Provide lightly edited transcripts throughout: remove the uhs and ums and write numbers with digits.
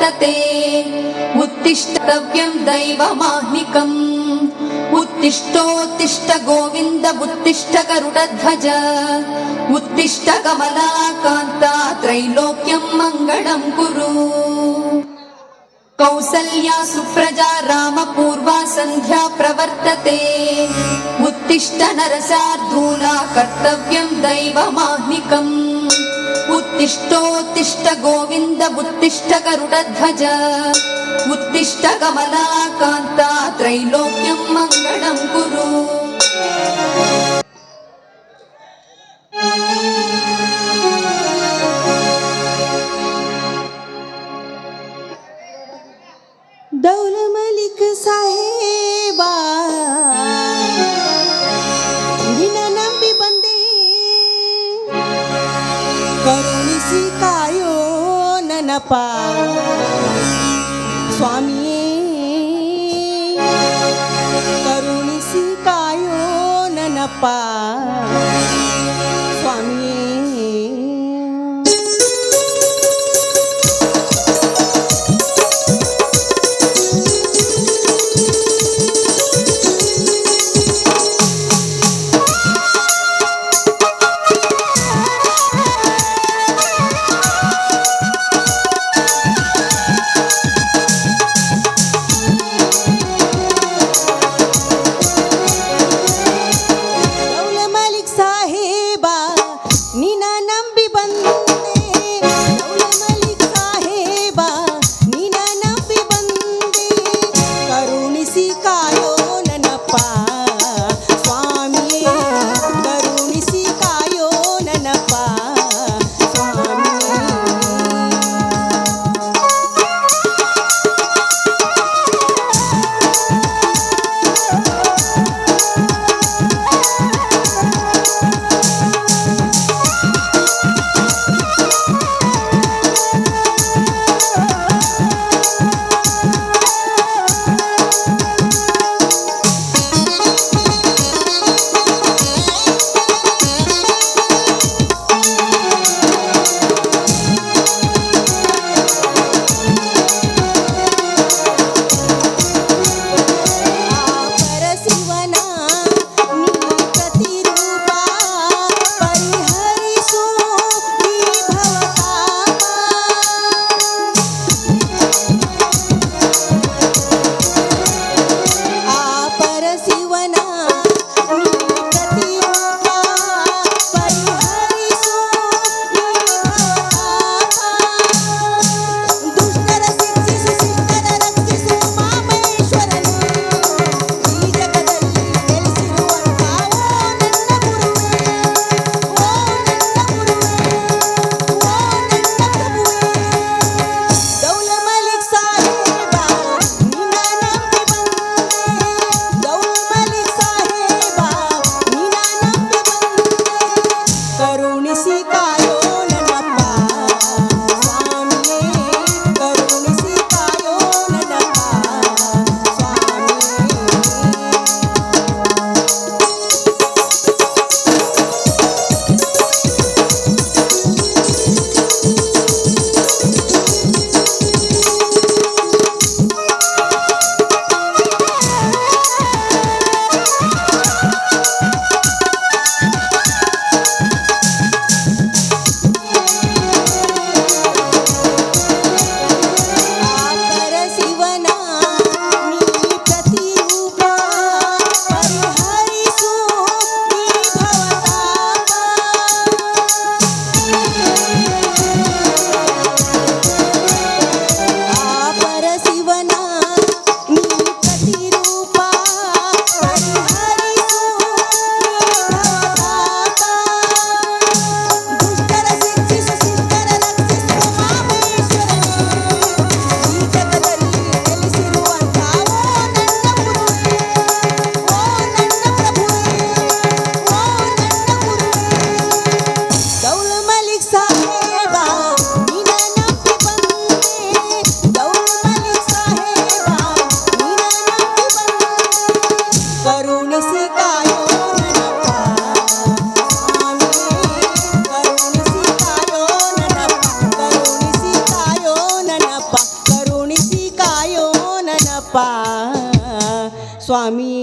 प्रवर्तते उत्तिष्ठव्यं दैवमाह्निकम् उत्तिष्ठोत्तिष्ठ गोविन्द उत्तिष्ठ गरुडध्वज उत्तिष्ठ कमलाकान्ता त्रैलोक्यं मङ्गलं कुरु कौसल्या सुप्रजा रामपूर्वा सन्ध्या प्रवर्तते उत्तिष्ठ नरशार्दूला कर्तव्यं दैवमाह्निकम् उत्तिष्ठोत्तिष्ठ गोविन्द उत्तिष्ठ गरुडध्वज उत्तिष्ठ कमलाकान्ता त्रैलोक्यं मङ्गलं कुरु दौल मलिक साहेबा ನಿನ್ನ ನಂಬಿ ಬಂದೆ ಕರುಣಿಸಿ ಕಾಯೋ ನನಪ ಸ್ವಾಮಿಯೇ ಕರುಣಿಸಿ ಕಾಯೋ ನನಪ ಸ್ವಾಮಿಯೇ ಸ್ವಾಮಿ.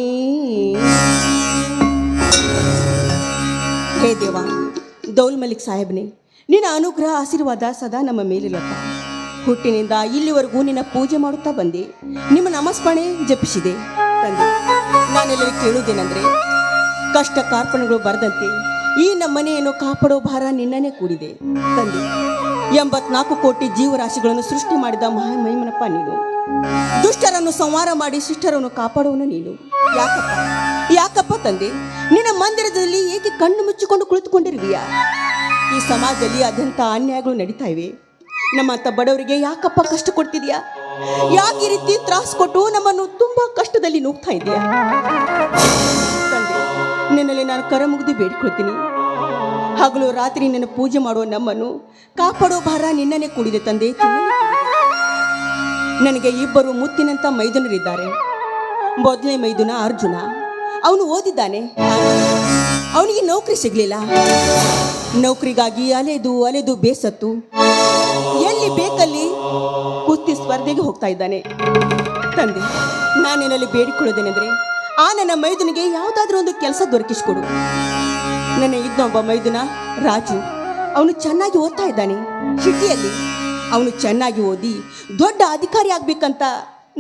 ಹೇ ದೇವ, ದೌಲ್ ಮಲಿಕ್ ಸಾಹೇಬ್ನೇ, ನಿನ್ನ ಅನುಗ್ರಹ ಆಶೀರ್ವಾದ ಸದಾ ನಮ್ಮ ಮೇಲಿಲ್ಲಪ್ಪ. ಹುಟ್ಟಿನಿಂದ ಇಲ್ಲಿವರೆಗೂ ನಿನ್ನ ಪೂಜೆ ಮಾಡುತ್ತಾ ಬಂದೆ, ನಿಮ್ಮ ನಾಮಸ್ಮರಣೆ ಜಪಿಸಿದೆ ತಂದೆ. ನಾನೆಲ್ಲರೂ ಕೇಳುವುದೇನೆಂದರೆ, ಕಷ್ಟ ಕಾರ್ಪಣೆಗಳು ಬರದಂತೆ ಈ ನಮ್ಮನೆಯನ್ನು ಕಾಪಾಡೋ ಭಾರ ನಿನ್ನನ್ನೇ ಕೂಡಿದೆ ತಂದೆ. 84 ಕೋಟಿ ಜೀವರಾಶಿಗಳನ್ನು ಸೃಷ್ಟಿ ಮಾಡಿದ ಮಹಾಮಹಿಮನಪ್ಪ ನೀನು. ದುಷ್ಟರನ್ನು ಸಂಹಾರ ಮಾಡಿ ಶಿಷ್ಟರನ್ನು ಕಾಪಾಡುವನು ನೀನು. ಯಾಕಪ್ಪ ತಂದೆ, ನಿನ್ನ ಮಂದಿರದಲ್ಲಿ ಏಕೆ ಕಣ್ಣು ಮುಚ್ಚಿಕೊಂಡು ಕುಳಿತುಕೊಂಡಿರುವಿಯಾ? ಈ ಸಮಾಜದಲ್ಲಿ ಅತ್ಯಂತ ಅನ್ಯಾಯಗಳು ನಡೀತಾ ಇವೆ. ನಮ್ಮಂಥ ಬಡವರಿಗೆ ಯಾಕಪ್ಪ ಕಷ್ಟ ಕೊಡ್ತಿದ್ಯಾ? ಯಾಕೆ ಈ ರೀತಿ ತ್ರಾಸು ಕೊಟ್ಟು ನಮ್ಮನ್ನು ತುಂಬಾ ಕಷ್ಟದಲ್ಲಿ ನೂಗ್ತಾ ಇದೆಯಾ ತಂದೆ? ನಿನ್ನಲ್ಲಿ ನಾನು ಕರ ಮುಗಿದು ಬೇಡಿಕೊಳ್ತೀನಿ. ಹಗಲು ರಾತ್ರಿ ನನ್ನ ಪೂಜೆ ಮಾಡುವ ನಮ್ಮನ್ನು ಕಾಪಾಡೋ ಭಾರ ನಿನ್ನನ್ನೇ ಕೂಡಿದೆ ತಂದೆ. ನನಗೆ ಇಬ್ಬರು ಮುತ್ತಿನಂಥ ಮೈದುನರಿದ್ದಾರೆ. ಮೊದಲನೇ ಮೈದುನ ಅರ್ಜುನ. ಅವನು ಓದಿದ್ದಾನೆ, ಅವನಿಗೆ ನೌಕರಿ ಸಿಗಲಿಲ್ಲ. ನೌಕರಿಗಾಗಿ ಅಲೆದು ಬೇಸತ್ತು ಎಲ್ಲಿ ಬೇಕಲ್ಲಿ ಕುಸ್ತಿ ಸ್ಪರ್ಧೆಗೆ ಹೋಗ್ತಾ ಇದ್ದಾನೆ ತಂದೆ. ನಾನೇನಲ್ಲಿ ಬೇಡಿಕೊಳ್ಳೋದೇನೆಂದರೆ, ಆ ನನ್ನ ಮೈದುನಿಗೆ ಯಾವುದಾದ್ರೂ ಒಂದು ಕೆಲಸ ದೊರಕಿಸಿಕೊಡು. ನನ್ನ ಇನ್ನೊಬ್ಬ ಮೈದುನ ರಾಜು, ಅವನು ಚೆನ್ನಾಗಿ ಓದ್ತಾ ಇದ್ದಾನೆ ಸಿಟಿಯಲ್ಲಿ. ಅವನು ಚೆನ್ನಾಗಿ ಓದಿ ದೊಡ್ಡ ಅಧಿಕಾರಿ ಆಗ್ಬೇಕಂತ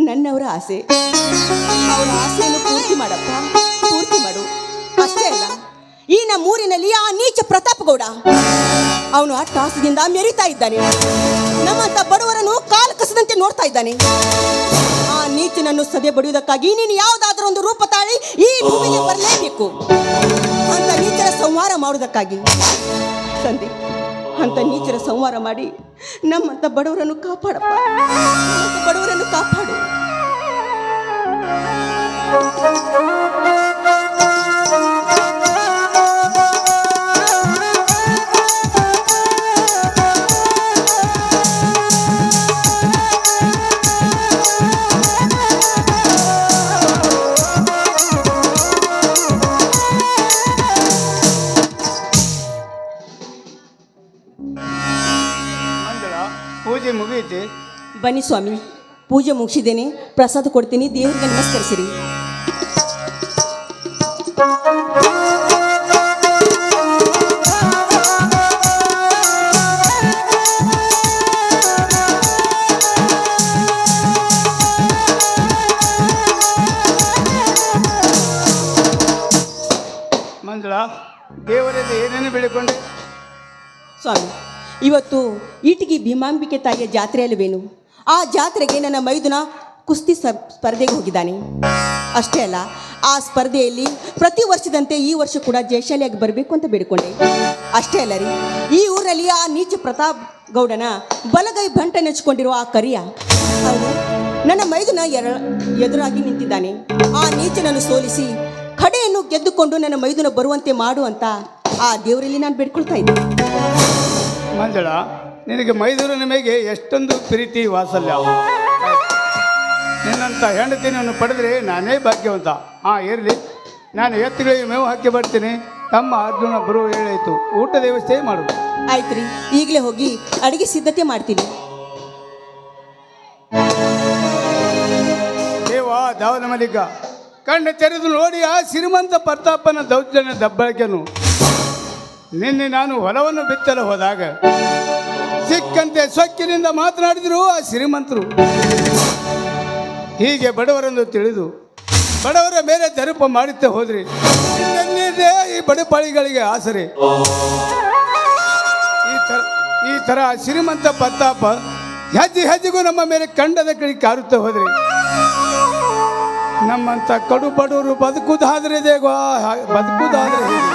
ನನ್ನವರ ಆಸೆ. ಅವರ ಆಸೆಯನ್ನು ಪೂರ್ತಿ ಮಾಡಪ್ಪ, ಪೂರ್ತಿ ಮಾಡು. ಅಷ್ಟೇ ಅಲ್ಲ, ಈ ನಮ್ಮೂರಿನಲ್ಲಿ ಆ ನೀಚ ಪ್ರತಾಪ್ ಗೌಡ, ಅವನು ಆ ಟಾಸದಿಂದ ಮೆರಿತಾ ಇದ್ದಾನೆ. ನಮ್ಮಂತ ಬಡವರನ್ನು ಕಾಲು ಕಸದಂತೆ ನೋಡ್ತಾ ಇದ್ದಾನೆ. ಆ ನೀಚನನ್ನು ಸದೆ ಬಡಿಯುವುದಕ್ಕಾಗಿ ನೀನು ಯಾವುದಾದ್ರೂ ಒಂದು ರೂಪ ತಾಳಿ ಈ ಭೂಮಿಗೆ ಬರಲೇಬೇಕು. ಅಂತ ನೀಚರ ಸಂಹಾರ ಮಾಡುವುದಕ್ಕಾಗಿ ತಂದೆ, ಅಂತ ನೀಚರ ಸಂಹಾರ ಮಾಡಿ ನಮ್ಮಂತ ಬಡವರನ್ನು ಕಾಪಾಡಪ್ಪ, ಬಡವರನ್ನು ಕಾಪಾಡು. ಪೂಜೆ ಮುಗಿಯಿತೆ. ಬನ್ನಿ ಸ್ವಾಮಿ, ಪೂಜೆ ಮುಗಿಸಿದ್ದೇನೆ. ಪ್ರಸಾದ ಕೊಡ್ತೀನಿ, ದೇವರಿಗೆ ನಮಸ್ಕರಿಸಿರಿ. ಮಂಜುಳ, ದೇವರಲ್ಲಿ ಏನೇನು ಬೆಳಿಕೊಂಡೆ? ಸ್ವಾಮಿ, ಇವತ್ತು ಈಟಿಗೆ ಭೀಮಾಂಬಿಕೆ ತಾಯಿಯ ಜಾತ್ರೆ ಅಲ್ಲವೇನು? ಆ ಜಾತ್ರೆಗೆ ನನ್ನ ಮೈದುನ ಕುಸ್ತಿ ಸ್ಪರ್ಧೆಗೆ ಹೋಗಿದ್ದಾನೆ. ಅಷ್ಟೇ ಅಲ್ಲ, ಆ ಸ್ಪರ್ಧೆಯಲ್ಲಿ ಪ್ರತಿ ವರ್ಷದಂತೆ ಈ ವರ್ಷ ಕೂಡ ಜಯಶಾಲಿಯಾಗಿ ಬರಬೇಕು ಅಂತ ಬೇಡಿಕೊಂಡೆ. ಅಷ್ಟೇ ಅಲ್ಲ ರೀ, ಈ ಊರಲ್ಲಿ ಆ ನೀಚ ಪ್ರತಾಪ್ ಗೌಡನ ಬಲಗೈ ಬಂಟ ನೆಚ್ಕೊಂಡಿರುವ ಆ ಕರಿಯ ಅವನು ನನ್ನ ಮೈದುನ ಎದುರಾಗಿ ನಿಂತಿದ್ದಾನೆ. ಆ ನೀಚನನ್ನು ಸೋಲಿಸಿ ಕಡೆಯನ್ನು ಗೆದ್ದುಕೊಂಡು ನನ್ನ ಮೈದುನ ಬರುವಂತೆ ಮಾಡು ಅಂತ ಆ ದೇವರಲ್ಲಿ ನಾನು ಬೇಡ್ಕೊಳ್ತಾ ಇದ್ದೆ. ಮಂಜುಳ, ನಿನಗೆ ಮೈದೂರಿನ ಮೇಲೆ ಎಷ್ಟೊಂದು ಪ್ರೀತಿ ವಾತ್ಸಲ್ಯ. ನಿನ್ನಂಥ ಹೆಂಡತಿನನ್ನು ಪಡೆದರೆ ನಾನೇ ಭಾಗ್ಯವಂತ. ಇರಲಿ, ನಾನು ಎತ್ತುಗಳಿಗೆ ಮೇವು ಹಾಕಿ ಬರ್ತೀನಿ. ತಮ್ಮ ಅರ್ಜುನ ಬರುವ ಹೇಳಾಯಿತು, ಊಟದ ವ್ಯವಸ್ಥೆ ಮಾಡು. ಆಯ್ತು ರೀ, ಈಗಲೇ ಹೋಗಿ ಅಡಿಗೆ ಸಿದ್ಧತೆ ಮಾಡ್ತೀನಿ. ದೇವ ದಾವನ ಮಲ್ಲಿಕ, ಕಣ್ಣು ತೆರೆದು ನೋಡಿ ಆ ಶ್ರೀಮಂತ ಪ್ರತಾಪನ ದೌರ್ಜನ್ಯ ದಬ್ಬಳಕೆನು. ನಿನ್ನೆ ನಾನು ಹೊಲವನ್ನು ಬಿತ್ತಲು ಹೋದಾಗ ಸಿಕ್ಕಂತೆ ಸೊಕ್ಕಿನಿಂದ ಮಾತನಾಡಿದರು ಆ ಶ್ರೀಮಂತರು. ಹೀಗೆ ಬಡವರೆಂದು ತಿಳಿದು ಬಡವರ ಮೇಲೆ ದರುಪ ಮಾಡುತ್ತಾ ಹೋದ್ರಿ. ನನ್ನಿದೆ ಈ ಬಡಪಾಳಿಗಳಿಗೆ ಆಸರೆ. ಈ ಥರ ಶ್ರೀಮಂತ ಪ್ರತಾಪ ಹೆಜ್ಜೆಗೂ ನಮ್ಮ ಮೇಲೆ ಕಂಡದ ಕಡೆ ಕಾರುತ್ತಾ ಹೋದ್ರಿ. ನಮ್ಮಂಥ ಕಡು ಬಡವರು ಬದುಕುದಾದ್ರೆ ದೇಗೋ, ಬದುಕುದಾದ್ರೆ ಹೇಗೆ?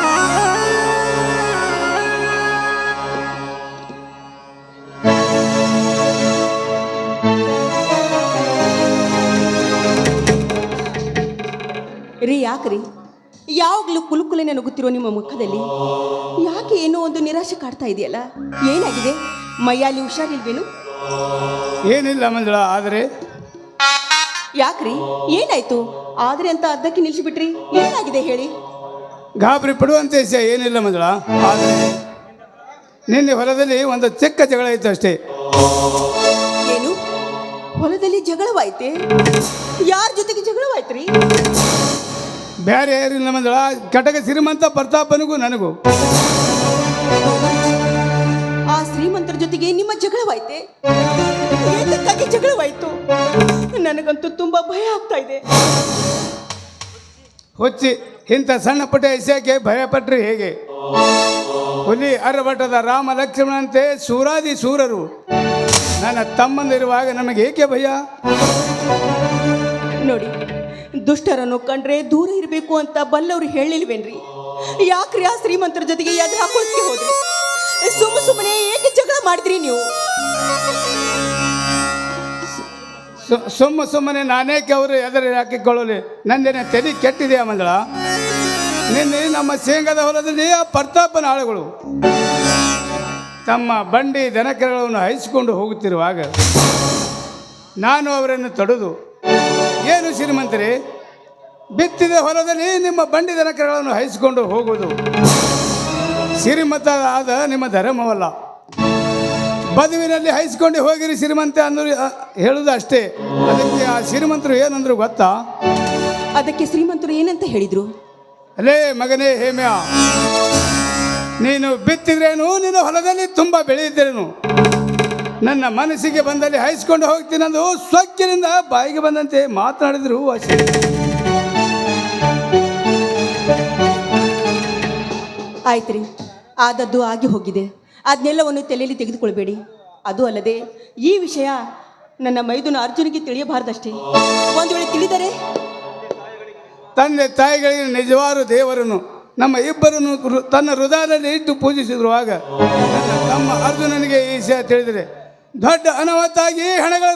ರೀ, ಯಾಕ್ರಿ ಯಾವಾಗಲೂ ಕುಲುಕುಲನೆ ನುಗ್ಗುತ್ತಿರೋ ನಿಮ್ಮ ಮುಖದಲ್ಲಿ ಯಾಕೆ ಏನೋ ಒಂದು ನಿರಾಶೆ ಕಾಡ್ತಾ ಇದೆಯಲ್ಲ? ಏನಾಗಿದೆ? ಮೈಯಲ್ಲಿ ಹುಷಾರಿಲ್ವೇನು? ಏನಿಲ್ಲ ಮಂಜುಳ, ಆದರೆ ಯಾಕ್ರಿ, ಏನಾಯ್ತು? ಆದರೆ ಅಂತ ಅರ್ಧಕ್ಕೆ ನಿಲ್ಲಿಸಿಬಿಟ್ರಿ, ಏನಾಗಿದೆ ಹೇಳಿ? ಗಾಬರಿ ಪಡುವಂತೆ ಏನಿಲ್ಲ ಮಂಜುಳ, ಆದರೆ ನಿನ್ನೆ ಹೊಲದಲ್ಲಿ ಒಂದು ಚಿಕ್ಕ ಜಗಳ ಇತ್ತು ಅಷ್ಟೇ. ಏನು? ಹೊಲದಲ್ಲಿ ಜಗಳವಾಯ್ತೆ? ಯಾರ ಜೊತೆಗೆ ಜಗಳವಾಯ್ತ್ರಿ? ಬೇರೆ ಯಾರಿಲ್ಲ ಮಂದಳ, ಕಟಕ ಶ್ರೀಮಂತ ಪ್ರತಾಪನಿಗೂ ನನಗೂ. ಆ ಶ್ರೀಮಂತರ ಜೊತೆಗೆ ನಿಮ್ಮ ಜಗಳವಾಯ್ತೆ? ಏತಕ್ಕಾಗಿ ಜಗಳವಾಯ್ತು? ನನಗಂತೂ ತುಂಬಾ ಭಯ ಆಗ್ತಾ ಇದೆ. ಹುಚ್ಚಿ, ಇಂಥ ಸಣ್ಣ ಪುಟ್ಟ ವಿಷಯಕ್ಕೆ ಭಯಪಟ್ಟರೆ ಹೇಗೆ? ಹುಲಿ ಅರಬಟ್ಟದ ರಾಮ ಲಕ್ಷ್ಮಣಂತೆ ಸೂರಾದಿ ಸೂರರು ನನ್ನ ತಮ್ಮಂದಿರುವಾಗ ನಮಗೆ ಏಕೆ ಭಯ? ನೋಡಿ, ದುಷ್ಟರನ್ನು ಕಂಡ್ರೆ ದೂರ ಇರಬೇಕು ಅಂತ ಬಲ್ಲವರು ಹೇಳಿಲ್ವೇನ್ರಿ? ಯಾಕ್ರಿ ಆ ಶ್ರೀಮಂತರ ಜೊತೆಗೆ ಎದುರು ಹಾಕೋದಕ್ಕೆ ಹೋದ್ರಿ? ಸುಮ್ಮನೆ ಏಕೆ ಜಗಳ ಮಾಡಿದ್ರಿ ನೀವು? ಸುಮ್ಮನೆ ನಾನೇಕೆ ಅವರು ಎದುರು ಹಾಕಿಕೊಳ್ಳಲಿ? ನಂದೇನೆ ತಲೆ ಕೆಟ್ಟಿದೆಯಾ ಮಂದಳ? ನಿನ್ನೆ ನಮ್ಮ ಶೇಂಗಾದ ಹೊಲದಲ್ಲಿ ಆ ಪ್ರತಾಪನ ಆಳುಗಳು ತಮ್ಮ ಬಂಡಿ ದನಕರುಗಳನ್ನು ಹೈಸಿಕೊಂಡು ಹೋಗುತ್ತಿರುವಾಗ ನಾನು ಅವರನ್ನು ತಡೆದು, ಏನು ಶ್ರೀಮಂತರೇ, ಬಿತ್ತಿದ ಹೊಲದಲ್ಲಿ ನಿಮ್ಮ ಬಂಡಿ ದನಕರುಗಳನ್ನು ಹೈಸಿಕೊಂಡು ಹೋಗುವುದು ಶ್ರೀಮಂತ ಆದ ನಿಮ್ಮ ಧರ್ಮವಲ್ಲ. ಬದುವಿನಲ್ಲಿ ಹೈಸ್ಕೊಂಡು ಹೋಗಿರಿ ಶ್ರೀಮಂತ ಅಂದ್ರು ಹೇಳುದು ಅಷ್ಟೇ. ಅದಕ್ಕೆ ಆ ಶ್ರೀಮಂತರು ಏನಂದ್ರು ಗೊತ್ತಾ? ಅದಕ್ಕೆ ಶ್ರೀಮಂತರು ಏನಂತ ಹೇಳಿದ್ರು? ಅಲೇ ಮಗನೇ ಹೇಮ್ಯ, ನೀನು ಬಿತ್ತಿದ್ರೇನು, ನಿನ್ನ ಹೊಲದಲ್ಲಿ ತುಂಬ ಬೆಳೆಯಿದ್ರೇನು, ನನ್ನ ಮನಸ್ಸಿಗೆ ಬಂದಲ್ಲಿ ಹೈಸ್ಕೊಂಡು ಹೋಗ್ತೀನಂದು ಸೊಕ್ಕಿನಿಂದ ಬಾಯಿಗೆ ಬಂದಂತೆ ಮಾತನಾಡಿದ್ರು. ಆಯ್ತು ರೀ, ಆದದ್ದು ಆಗಿ ಹೋಗಿದೆ. ಅದನ್ನೆಲ್ಲವನ್ನು ತಲೆಯಲ್ಲಿ ತೆಗೆದುಕೊಳ್ಬೇಡಿ. ಅದು ಅಲ್ಲದೆ ಈ ವಿಷಯ ನನ್ನ ಮೈದುನ ಅರ್ಜುನಿಗೆ ತಿಳಿಯಬಾರ್ದಷ್ಟೇ. ಒಂದು ವೇಳೆ ತಿಳಿದರೆ ತಂದೆ ತಾಯಿಗಳಿಗೆ ನಿಜವಾದ ದೇವರನ್ನು ನಮ್ಮ ಇಬ್ಬರನ್ನು ತನ್ನ ಹೃದಯದಲ್ಲಿ ಇಟ್ಟು ಪೂಜಿಸಿರುವಾಗ ನನ್ನ ತಮ್ಮ ಅರ್ಜುನನಿಗೆ ಈ ವಿಷಯ ತಿಳಿದರೆ ದೊಡ್ಡ ಅನಾಹುತಾಗಿ ಹಣಗಳ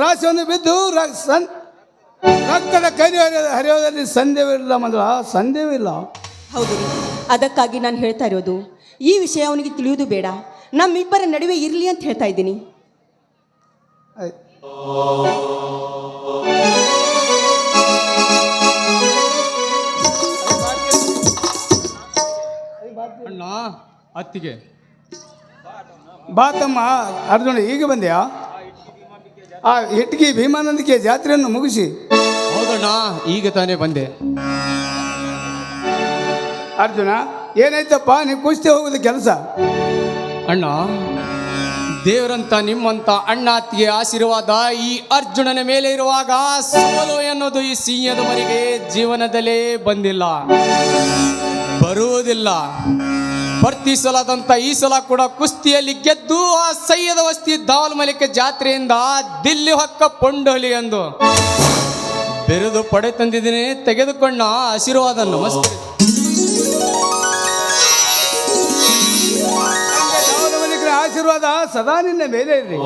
ರಾಶಿಯನ್ನು ಬಿದ್ದು ರಕ್ತದ ಕೈ ಹರಿಯೋದಲ್ಲಿ ಸಂದೇಹವಿಲ್ಲ ಮೊದಲ ಸಂದೇಹವಿಲ್ಲ. ಹೌದು ರೀ, ಅದಕ್ಕಾಗಿ ನಾನು ಹೇಳ್ತಾ ಇರೋದು, ಈ ವಿಷಯ ಅವನಿಗೆ ತಿಳಿಯುವುದು ಬೇಡ, ನಮ್ಮಿಬ್ಬರ ನಡುವೆ ಇರಲಿ ಅಂತ ಹೇಳ್ತಾ ಇದ್ದೀನಿ. ಅಣ್ಣ ಅತ್ತಿಗೆ ಬಾತಮ್ಮ ಅರ್ಜುನ, ಈಗ ಬಂದ್ಯಾ? ಆ ಇಟ್ಗಿ ಭೀಮಾನಂದಿಕೆ ಜಾತ್ರೆಯನ್ನು ಮುಗಿಸಿ. ಹೌದಣ್ಣ, ಈಗ ತಾನೇ ಬಂದೆ. ಅರ್ಜುನ, ಏನಾಯ್ತಪ್ಪ ನೀವು ಕುಸ್ತಿ ಹೋಗೋದು ಕೆಲಸ? ಅಣ್ಣ, ದೇವರಂತ ನಿಮ್ಮಂತ ಅಣ್ಣ ಅತ್ತಿಗೆ ಆಶೀರ್ವಾದ ಈ ಅರ್ಜುನನ ಮೇಲೆ ಇರುವಾಗ ಸೋಲು ಎನ್ನುವುದು ಈ ಸಿಂಹದ ಮರಿಗೆ ಜೀವನದಲ್ಲೇ ಬಂದಿಲ್ಲ, ಬರುವುದಿಲ್ಲ. ಪ್ರತಿ ಸಲದಂತ ಈ ಸಲ ಕೂಡ ಕುಸ್ತಿಯಲ್ಲಿ ಗೆದ್ದು ಆ ಸೈಯದ ವಸ್ತಿ ದಾವಲ್ ಮಲಿಕ ಜಾತ್ರೆಯಿಂದ ದಿಲ್ಲಿ ಹೊಕ್ಕ ಪೊಂಡೋಲಿ ಎಂದು ಬಿರುದು ಪಡೆ ತಂದಿದ್ದೀನಿ. ತೆಗೆದುಕೊಂಡ ಆಶೀರ್ವಾದ. ನಮಸ್ತೆ. ಆಶೀರ್ವಾದ ಸದಾ ನಿನ್ನ ಮೇಲೆ ಇರಲಿ.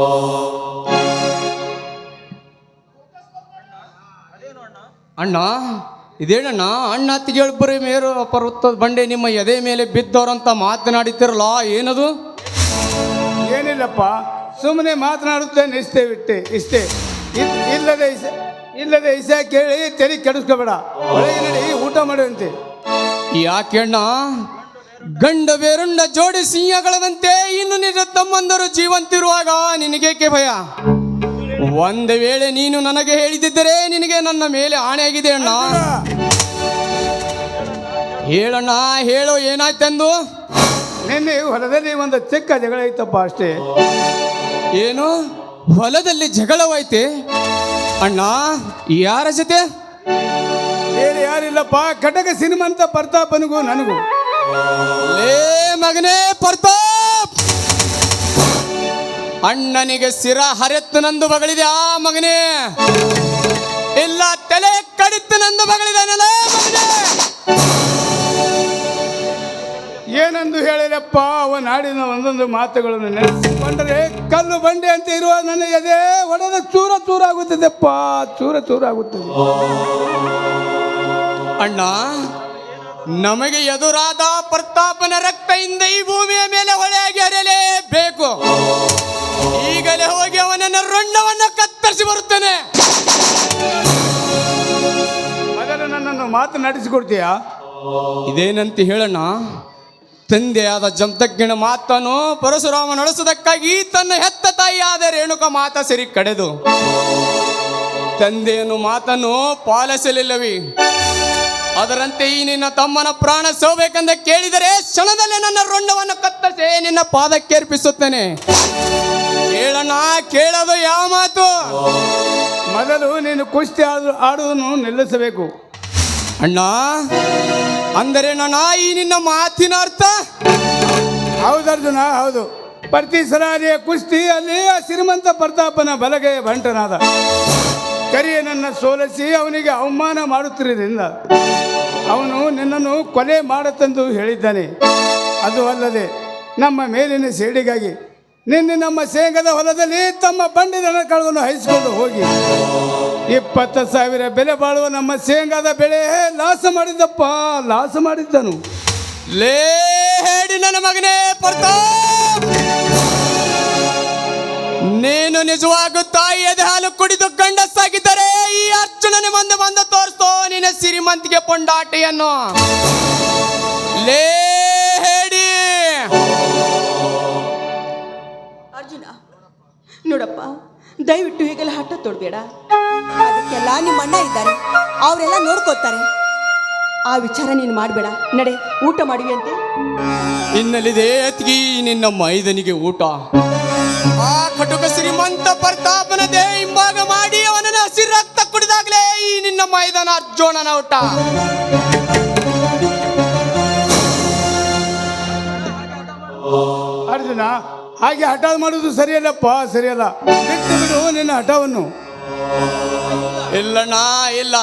ಅಣ್ಣ, ಇದೇನಣ್ಣ, ಅಣ್ಣ ಅತ್ತಿಗೆ ಒಬ್ಬರ ಮೇರು ಪರ್ವತದ ಬಂಡೆ ನಿಮ್ಮ ಎದೆ ಮೇಲೆ ಬಿದ್ದವರಂತ ಮಾತನಾಡಿತಿರಲ್ಲ, ಏನದು? ಏನಿಲ್ಲಪ್ಪ, ಸುಮ್ಮನೆ ಮಾತನಾಡುತ್ತೇನೆ ಇಷ್ಟೇ. ಇಲ್ಲದೆ ಇಸ ಕೇಳಿ ತೆರಿ ಕೆಡಿಸ್ಕೋಬೇಡ. ಒಳಗೆ ನಡಿ, ಊಟ ಮಾಡುವಂತೆ. ಯಾಕೆ ಅಣ್ಣ, ಗಂಡ ಬೇರುಂಡ ಜೋಡಿ ಸಿಂಹಗಳದಂತೆ ಇನ್ನು ನಿನ್ನ ತಮ್ಮಂದರು ಜೀವಂತಿರುವಾಗ ನಿನಗೇಕೆ ಭಯ? ಒಂದು ವೇಳೆ ನೀನು ನನಗೆ ಹೇಳಿದ್ದರೆ ನಿನಗೆ ನನ್ನ ಮೇಲೆ ಆಣೆಯಾಗಿದೆ ಅಣ್ಣ. ಹೇಳಣ್ಣ, ಹೇಳು, ಏನಾಯ್ತೆಂದು? ನಿನ್ನೆ ಹೊಲದಲ್ಲಿ ಒಂದು ಚಿಕ್ಕ ಜಗಳ ಐತಪ್ಪ, ಅಷ್ಟೇ. ಏನು ಹೊಲದಲ್ಲಿ ಜಗಳವಾಯ್ತೆ? ಅಣ್ಣ, ಯಾರ ಜೊತೆ? ಬೇರೆ ಯಾರಿಲ್ಲಪ್ಪ, ಕಟಕ ಶ್ರೀಮಂತ ಪ್ರತಾಪನಿಗೂ ನನಗೂ. ಲೇ ಮಗನೇ ಪ್ರತಾಪ್, ಅಣ್ಣನಿಗೆ ಸಿರ ಹರೆತ್ತು ನಂದು ಬಗಳಿದೆ ಆ ಮಗನೇ, ಇಲ್ಲ ತಲೆ ಕಡಿತು ನಂದು ಬಗಳಿದಾನಲ್ಲ ಮಗನೇ. ಏನೆಂದು ಹೇಳಿರಪ್ಪ, ಅವನ ಆಡಿನ ಒಂದೊಂದು ಮಾತುಗಳನ್ನು ನೆನೆಸಿಕೊಂಡರೆ ಕಲ್ಲು ಬಂಡೆ ಅಂತ ಇರುವ ನನ್ನ ಎದೆ ಒಡೆದ ಚೂರ ಆಗುತ್ತದೆಪ್ಪ, ಚೂರ ಆಗುತ್ತದೆ. ಅಣ್ಣ, ನಮಗೆ ಎದುರಾದ ಪ್ರತಾಪನ ರಕ್ತದಿಂದ ಈ ಭೂಮಿಯ ಮೇಲೆ ಹೊಳೆಯಾಗಿ ಹರಿಯಲೇಬೇಕು. ಈಗಲೇ ಹೋಗಿ ಅವನನ್ನ ರುಂಡವನ್ನು ಕತ್ತರಿಸಿ ಬರುತ್ತೇನೆ. ಮೊದಲು ನನ್ನನ್ನು ಮಾತನಾಡಿಸಿಕೊಡ್ತೀಯಾ? ಇದೇನಂತ ಹೇಳಣ್ಣ. ತಂದೆಯಾದ ಜಮದಗ್ಗಿನ ಮಾತನ್ನು ಪರಶುರಾಮ ನಡೆಸುವುದಕ್ಕಾಗಿ ತನ್ನ ಹೆತ್ತ ತಾಯಿಯಾದ ರೇಣುಕ ಮಾತ ಸರಿ ಕಡೆದು ತಂದೆಯನ್ನು ಮಾತನ್ನು ಪಾಲಿಸಲಿಲ್ಲವಿ. ಅದರಂತೆ ಈ ನಿನ್ನ ತಮ್ಮನ ಪ್ರಾಣ ಸೋಬೇಕೆಂದ ಕೇಳಿದರೆ ಕ್ಷಣದಲ್ಲೇ ನನ್ನ ರೊಂಡವನ್ನು ಕತ್ತರಿಸಿ ನಿನ್ನ ಪಾದಕ್ಕೇರ್ಪಿಸುತ್ತೇನೆ. ಕೇಳಣ್ಣ, ಕೇಳೋದು ಯಾವ ಮಾತು? ಮೊದಲು ನೀನು ಕುಸ್ತಿ ಆಡುವುದನ್ನು ನಿಲ್ಲಿಸಬೇಕು. ಅಣ್ಣ, ಅಂದರೆ ನನ್ನ ಈ ನಿನ್ನ ಮಾತಿನ ಅರ್ಥ? ಹೌದು ಅರ್ಜುನ, ಹೌದು. ಪ್ರತಿ ಸರಾರಿಯ ಕುಸ್ತಿ ಅಲ್ಲಿ ಆ ಶ್ರೀಮಂತ ಪ್ರತಾಪನ ಬಲಗೈಯ ಬಂಟನಾದ ಕರಿಯನನ್ನು ಸೋಲಿಸಿ ಅವನಿಗೆ ಅವಮಾನ ಮಾಡುತ್ತಿರುವುದರಿಂದ ಅವನು ನಿನ್ನನ್ನು ಕೊಲೆ ಮಾಡತೆಂದು ಹೇಳಿದ್ದಾನೆ. ಅದು ಅಲ್ಲದೆ ನಮ್ಮ ಮೇಲಿನ ಸೇಡಿಗಾಗಿ ನಿನ್ನೆ ನಮ್ಮ ಶೇಂಗದ ಹೊಲದಲ್ಲಿ ತಮ್ಮ ಬಂಡಿನ ಕಳವನ್ನು ಹೈಸಿಕೊಂಡು ಹೋಗಿ 20,000 ಬೆಲೆ ಬಾಳುವ ನಮ್ಮ ಶೇಂಗಾದ ಬೆಳೆ ಲಾಸ ಮಾಡಿದ್ದಪ್ಪ, ಲಾಸ ಮಾಡಿದ್ದನು. ಲೇ ಹೇಳಿ ನನ್ನ ಮಗನೇ ಪ್ರತಾಪ್, ನೀನು ನಿಜವಾಗೂ ತಾಯಿಯದ ಹಾಲು ಕುಡಿದು ಗಂಡಸಾಗಿದ್ದರೆ ಈ ಅರ್ಜುನನ ಮುಂದೆ ಬಂದು ತೋರಿಸ್ತೋ ನಿನ್ನ ಸಿರಿಮಂತಿಗೆ ಪೊಂಡಾಟಿಯನ್ನು. ಲೇ ಹೇಳಿ. ಅರ್ಜುನ, ನೋಡಪ್ಪ, ದಯವಿಟ್ಟು ಈಗೆಲ್ಲ ಹಠ ತೊಡಬೇಡ. ಅದಕ್ಕೆಲ್ಲ ನಿಮ್ಮ ಅಣ್ಣ ಇದ್ದಾರೆ, ಅವರೆಲ್ಲ ನೋಡ್ಕೋತಾರೆ. ಆ ವಿಚಾರ ನೀನು ಮಾಡಬೇಡ. ನಡೆ, ಊಟ ಮಾಡುವಂತೆ. ಇನ್ನಲ್ಲಿದೆ ಅತಿಗೆ ನಿನ್ನ ಮೈದನಿಗೆ ಊಟ. ಆ ಕಟುಕ ಶ್ರೀಮಂತ ಪ್ರತಾಪನ ದೇಹ ಹಿಂಭಾಗ ಮಾಡಿ ಅವನನ್ನು ಹಸಿರು ರಕ್ತ ಕುಡಿದಾಗಲೇ ಈ ನಿನ್ನ ಮೈದಾನ ಅರ್ಜುನನ ಊಟ. ಅರ್ಜುನ, ಹಾಗೆ ಹಠ ಮಾಡುವುದು ಸರಿಯಲ್ಲಪ್ಪ, ಸರಿಯಲ್ಲ. ಬಿಟ್ಟು ಬಿಡು ನಿನ್ನ ಹಠವನ್ನು. ಇಲ್ಲಣ್ಣ, ಇಲ್ಲ.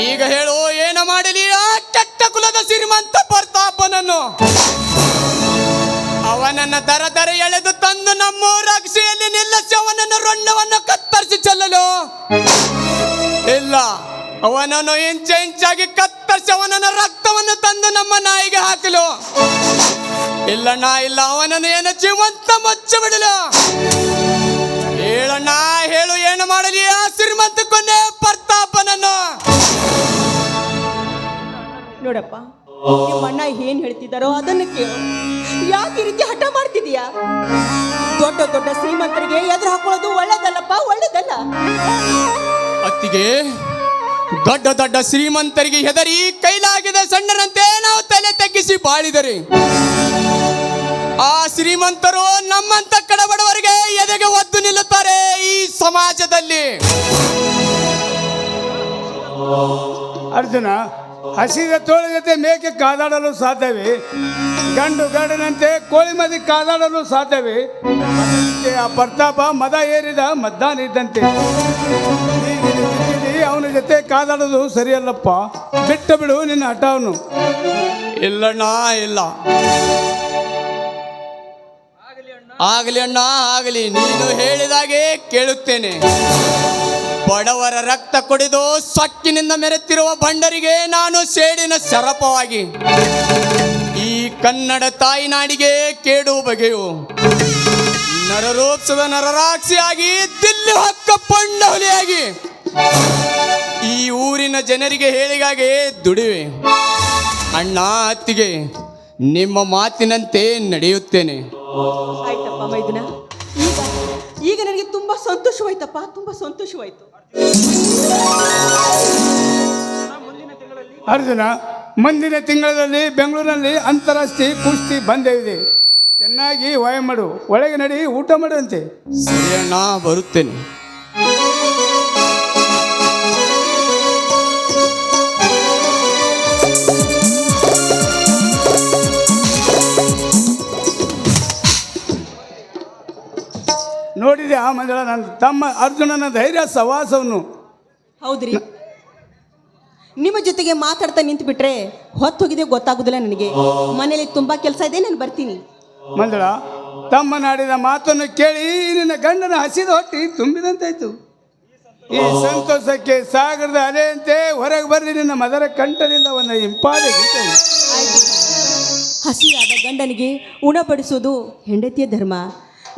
ಈಗ ಹೇಳು, ಏನು ಮಾಡಲಿ ಆ ಕೆಟ್ಟ ಕುಲದ ಶ್ರೀಮಂತ ಪ್ರತಾಪನನ್ನು? ಅವನನ್ನ ದರ ಎಳೆದು ತಂದು ನಮ್ಮೂರ ಅಕ್ಷೆಯಲ್ಲಿ ನಿಲ್ಲಿಸಿ ಅವನನ್ನು ರೊಂಡವನ್ನು ಕತ್ತರಿಸಿ ಚೆಲ್ಲಲು? ಇಲ್ಲ, ಅವನನ್ನು ಇಂಚಾಗಿ ಕತ್ತರಿಸಿ ಅವನನ್ನು ರಕ್ತವನ್ನು ತಂದು ನಮ್ಮ ನಾಯಿಗೆ ಹಾಕಲು? ಇಲ್ಲಣ್ಣ, ಇಲ್ಲ. ಅವನನ್ನು ಏನು ಜೀವಂತ ಮುಚ್ಚ ಬಿಡಲು? ಹೇಳಣ್ಣ, ಹೇಳು, ಏನು ಮಾಡಲಿ ಆ ಶ್ರೀಮಂತ ಕೊನೆ ಪ್ರತಾಪನನ್ನು? ನೋಡಪ್ಪ, ನಿಮ್ಮ ಅಣ್ಣ ಏನ್ ಹೇಳ್ತಿದ್ದಾರೋ ಅದನ್ನು ಕೇಳು. ಯಾಕೆ ಈ ರೀತಿ ಹಠ ಮಾಡ್ತಿದೀಯಾ? ದೊಡ್ಡ ದೊಡ್ಡ ಶ್ರೀಮಂತರಿಗೆ ಎದುರು ಹಾಕೊಳ್ಳೋದು ಒಳ್ಳೇದಲ್ಲಪ್ಪ, ಒಳ್ಳೇದಲ್ಲ. ಅತ್ತಿಗೆ, ದೊಡ್ಡ ದೊಡ್ಡ ಶ್ರೀಮಂತರಿಗೆ ಹೆದರಿ ಕೈಲಾಗಿದೆ ಸಣ್ಣರಂತೆ ನಾವು ತಲೆ ತಗ್ಗಿಸಿ ಬಾಳಿದರೆ ಆ ಶ್ರೀಮಂತರು ನಮ್ಮಂತ ಕಡಬಡವರಿಗೆ ಎದೆಗೆ ಒದ್ದು ನಿಲ್ಲುತ್ತಾರೆ ಈ ಸಮಾಜದಲ್ಲಿ. ಅರ್ಜುನ, ಹಸಿದ ತೋಳ ಜೊತೆ ಮೇಕೆ ಕಾದಾಡಲು ಸಾಧ್ಯವೇ? ಗಂಡು ಗಂಡನಂತೆ ಕೋಳಿ ಮದಿ ಕಾದಾಡಲು ಸಾಧ್ಯವೇ? ಅದಕ್ಕೆ ಆ ಪ್ರತಾಪ ಮದ ಏರಿದ ಮದ್ದಾನ ಇದ್ದಂತೆ. ಅವನ ಜೊತೆ ಕಾದಾಡೋದು ಸರಿಯಲ್ಲಪ್ಪ. ಬಿಟ್ಟು ಬಿಡು ನಿನ್ನ ಹಠವನ್ನು. ಇಲ್ಲಣ್ಣ, ಇಲ್ಲ. ಆಗಲಿ ಅಣ್ಣ, ಆಗಲಿ. ನೀನು ಹೇಳಿದಾಗೆ ಕೇಳುತ್ತೇನೆ. ಬಡವರ ರಕ್ತ ಕುಡಿದು ಸೊಕ್ಕಿನಿಂದ ಮೆರೆತಿರುವ ಬಂಡರಿಗೆ ನಾನು ಸೇಡಿನ ಸರಪವಾಗಿ ಈ ಕನ್ನಡ ತಾಯಿನಾಡಿಗೆ ಕೇಡು ಬಗೆಯು ನರರೂಪಿಸದ ನರರಾಕ್ಷಿಯಾಗಿ ದಿಲ್ಲಿ ಹೊಕ್ಕ ಪೊಂಡ ಹುಲಿಯಾಗಿ ಈ ಊರಿನ ಜನರಿಗೆ ಹೇಳಿಗಾಗಿ ದುಡಿವೆ. ಅಣ್ಣ, ಅತ್ತಿಗೆ, ನಿಮ್ಮ ಮಾತಿನಂತೆ ನಡೆಯುತ್ತೇನೆ. ಆಯ್ತಪ್ಪ ಮೈದುನ, ಈಗ ನನಗೆ ತುಂಬಾ ಸಂತೋಷವಾಯ್ತಪ್ಪ, ತುಂಬಾ ಸಂತೋಷವಾಯ್ತು. ಅರ್ಜುನ, ಮುಂದಿನ ತಿಂಗಳಲ್ಲಿ ಬೆಂಗಳೂರಿನಲ್ಲಿ ಅಂತಾರಾಷ್ಟ್ರೀಯ ಕುಸ್ತಿ ಬಂದಿದೆ. ಚೆನ್ನಾಗಿ ವ್ಯಾಯಾಮ ಮಾಡು, ಒಳಗೆ ನಡಿ, ಊಟ ಮಾಡುವಂತೆ. ಸರಿ ಅಣ್ಣ, ಬರುತ್ತೇನೆ. ನೋಡಿದೆ ಆ ಮಂಜಳ ನನ್ನ ತಮ್ಮ ಅರ್ಜುನನ ಧೈರ್ಯ ಸವಾಸವನ್ನು. ಹೌದ್ರಿ, ನಿಮ್ಮ ಜೊತೆಗೆ ಮಾತಾಡ್ತಾ ನಿಂತು ಬಿಟ್ರೆ ಹೊತ್ತೋಗಿದೆ ಗೊತ್ತಾಗುದಿಲ್ಲ ನನಗೆ. ಮನೇಲಿ ತುಂಬಾ ಕೆಲಸ ಇದೆ, ನಾನು ಬರ್ತೀನಿ. ಮಂಜಳ, ತಮ್ಮ ನಾಡಿದ ಮಾತನ್ನು ಕೇಳಿ ನಿನ್ನ ಗಂಡನ ಹಸಿದ ಹೊಟ್ಟಿ ತುಂಬಿದಂತಾಯ್ತು. ಈ ಸಂತೋಷಕ್ಕೆ ಸಾಗರದ ಅಲೆಯಂತೆ ಹೊರಗೆ ಬರ್ರಿ ನಿನ್ನ ಮದರ ಕಂಠದಿಂದ ಒಂದು ಇಂಪಾದ ಗೀತೆ. ಹಸಿಯಾದ ಗಂಡನಿಗೆ ಉಣಬಡಿಸೋದು ಹೆಂಡತಿಯ ಧರ್ಮ.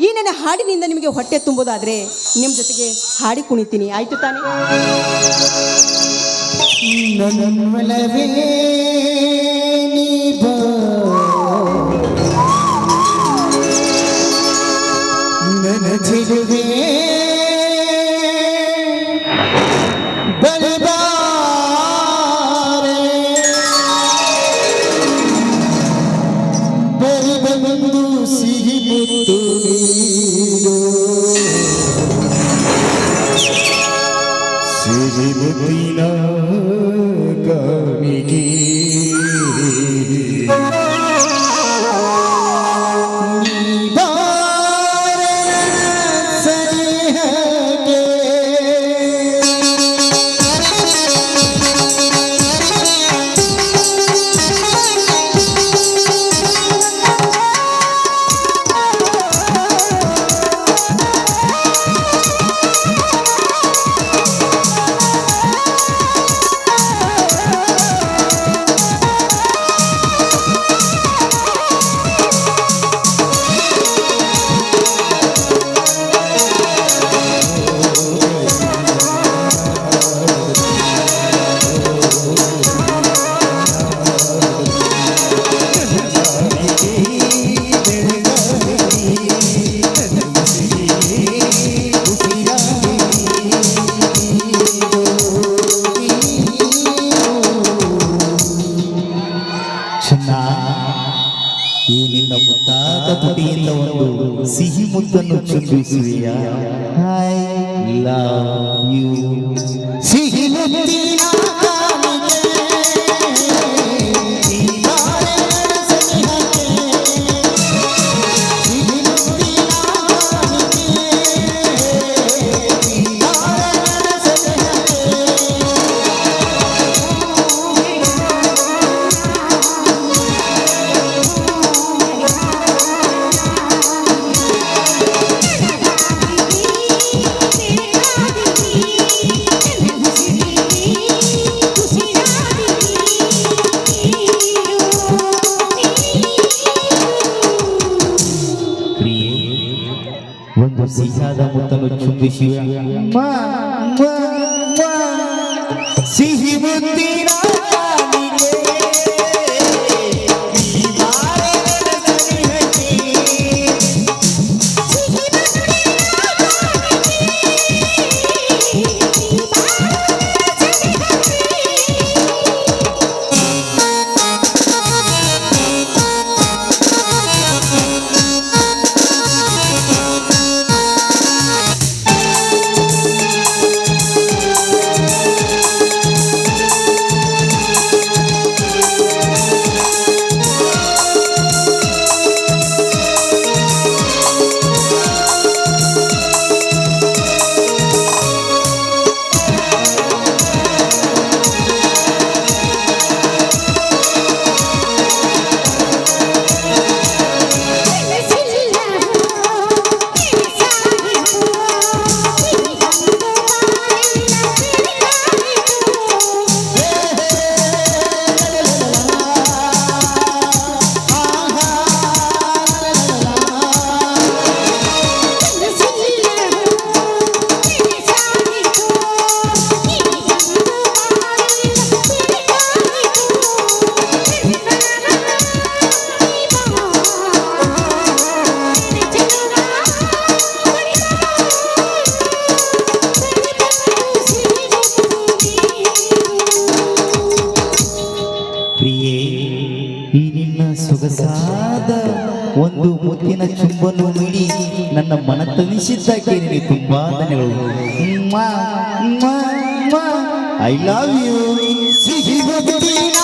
ಈ ನನ್ನ ಹಾಡಿನಿಂದ ನಿಮಗೆ ಹೊಟ್ಟೆ ತುಂಬೋದಾದ್ರೆ ನಿಮ್ಮ ಜೊತೆಗೆ ಹಾಡಿ ಕುಣಿತೀನಿ, ಆಯ್ತು ತಾನೇ? ತುಟಿಯಿಂದ ಒಂದು ಸಿಹಿ ಮುದ್ದನ್ನು ಚುಂಬಿಸುವೆಯ ಐ ಲವ್ ಯು ಸಿಹಿ ಮುದ್ದಿನ ಒಂದು ಸಿಹಿಯಾದ ಮುತ್ತನ್ನು ಚುಂಬಿಸುವ ಸಿಹಿ ಮುತ್ತಿನ ಪ್ರಿಯೇ ಈ ನಿನ್ನ ಸೊಗಸಾದ ಒಂದು ಮುತ್ತಿನ ಚುಂಬನ್ನು ನೀಡಿ ನನ್ನ ಮನ ತಣಿಸಿದ್ದಕ್ಕೆ ನಿನಗೆ ತುಂಬಾ ಧನ್ಯಗಳು ಐ ಲವ್ ಯು ಸಿಹಿ ಮುತ್ತಿನ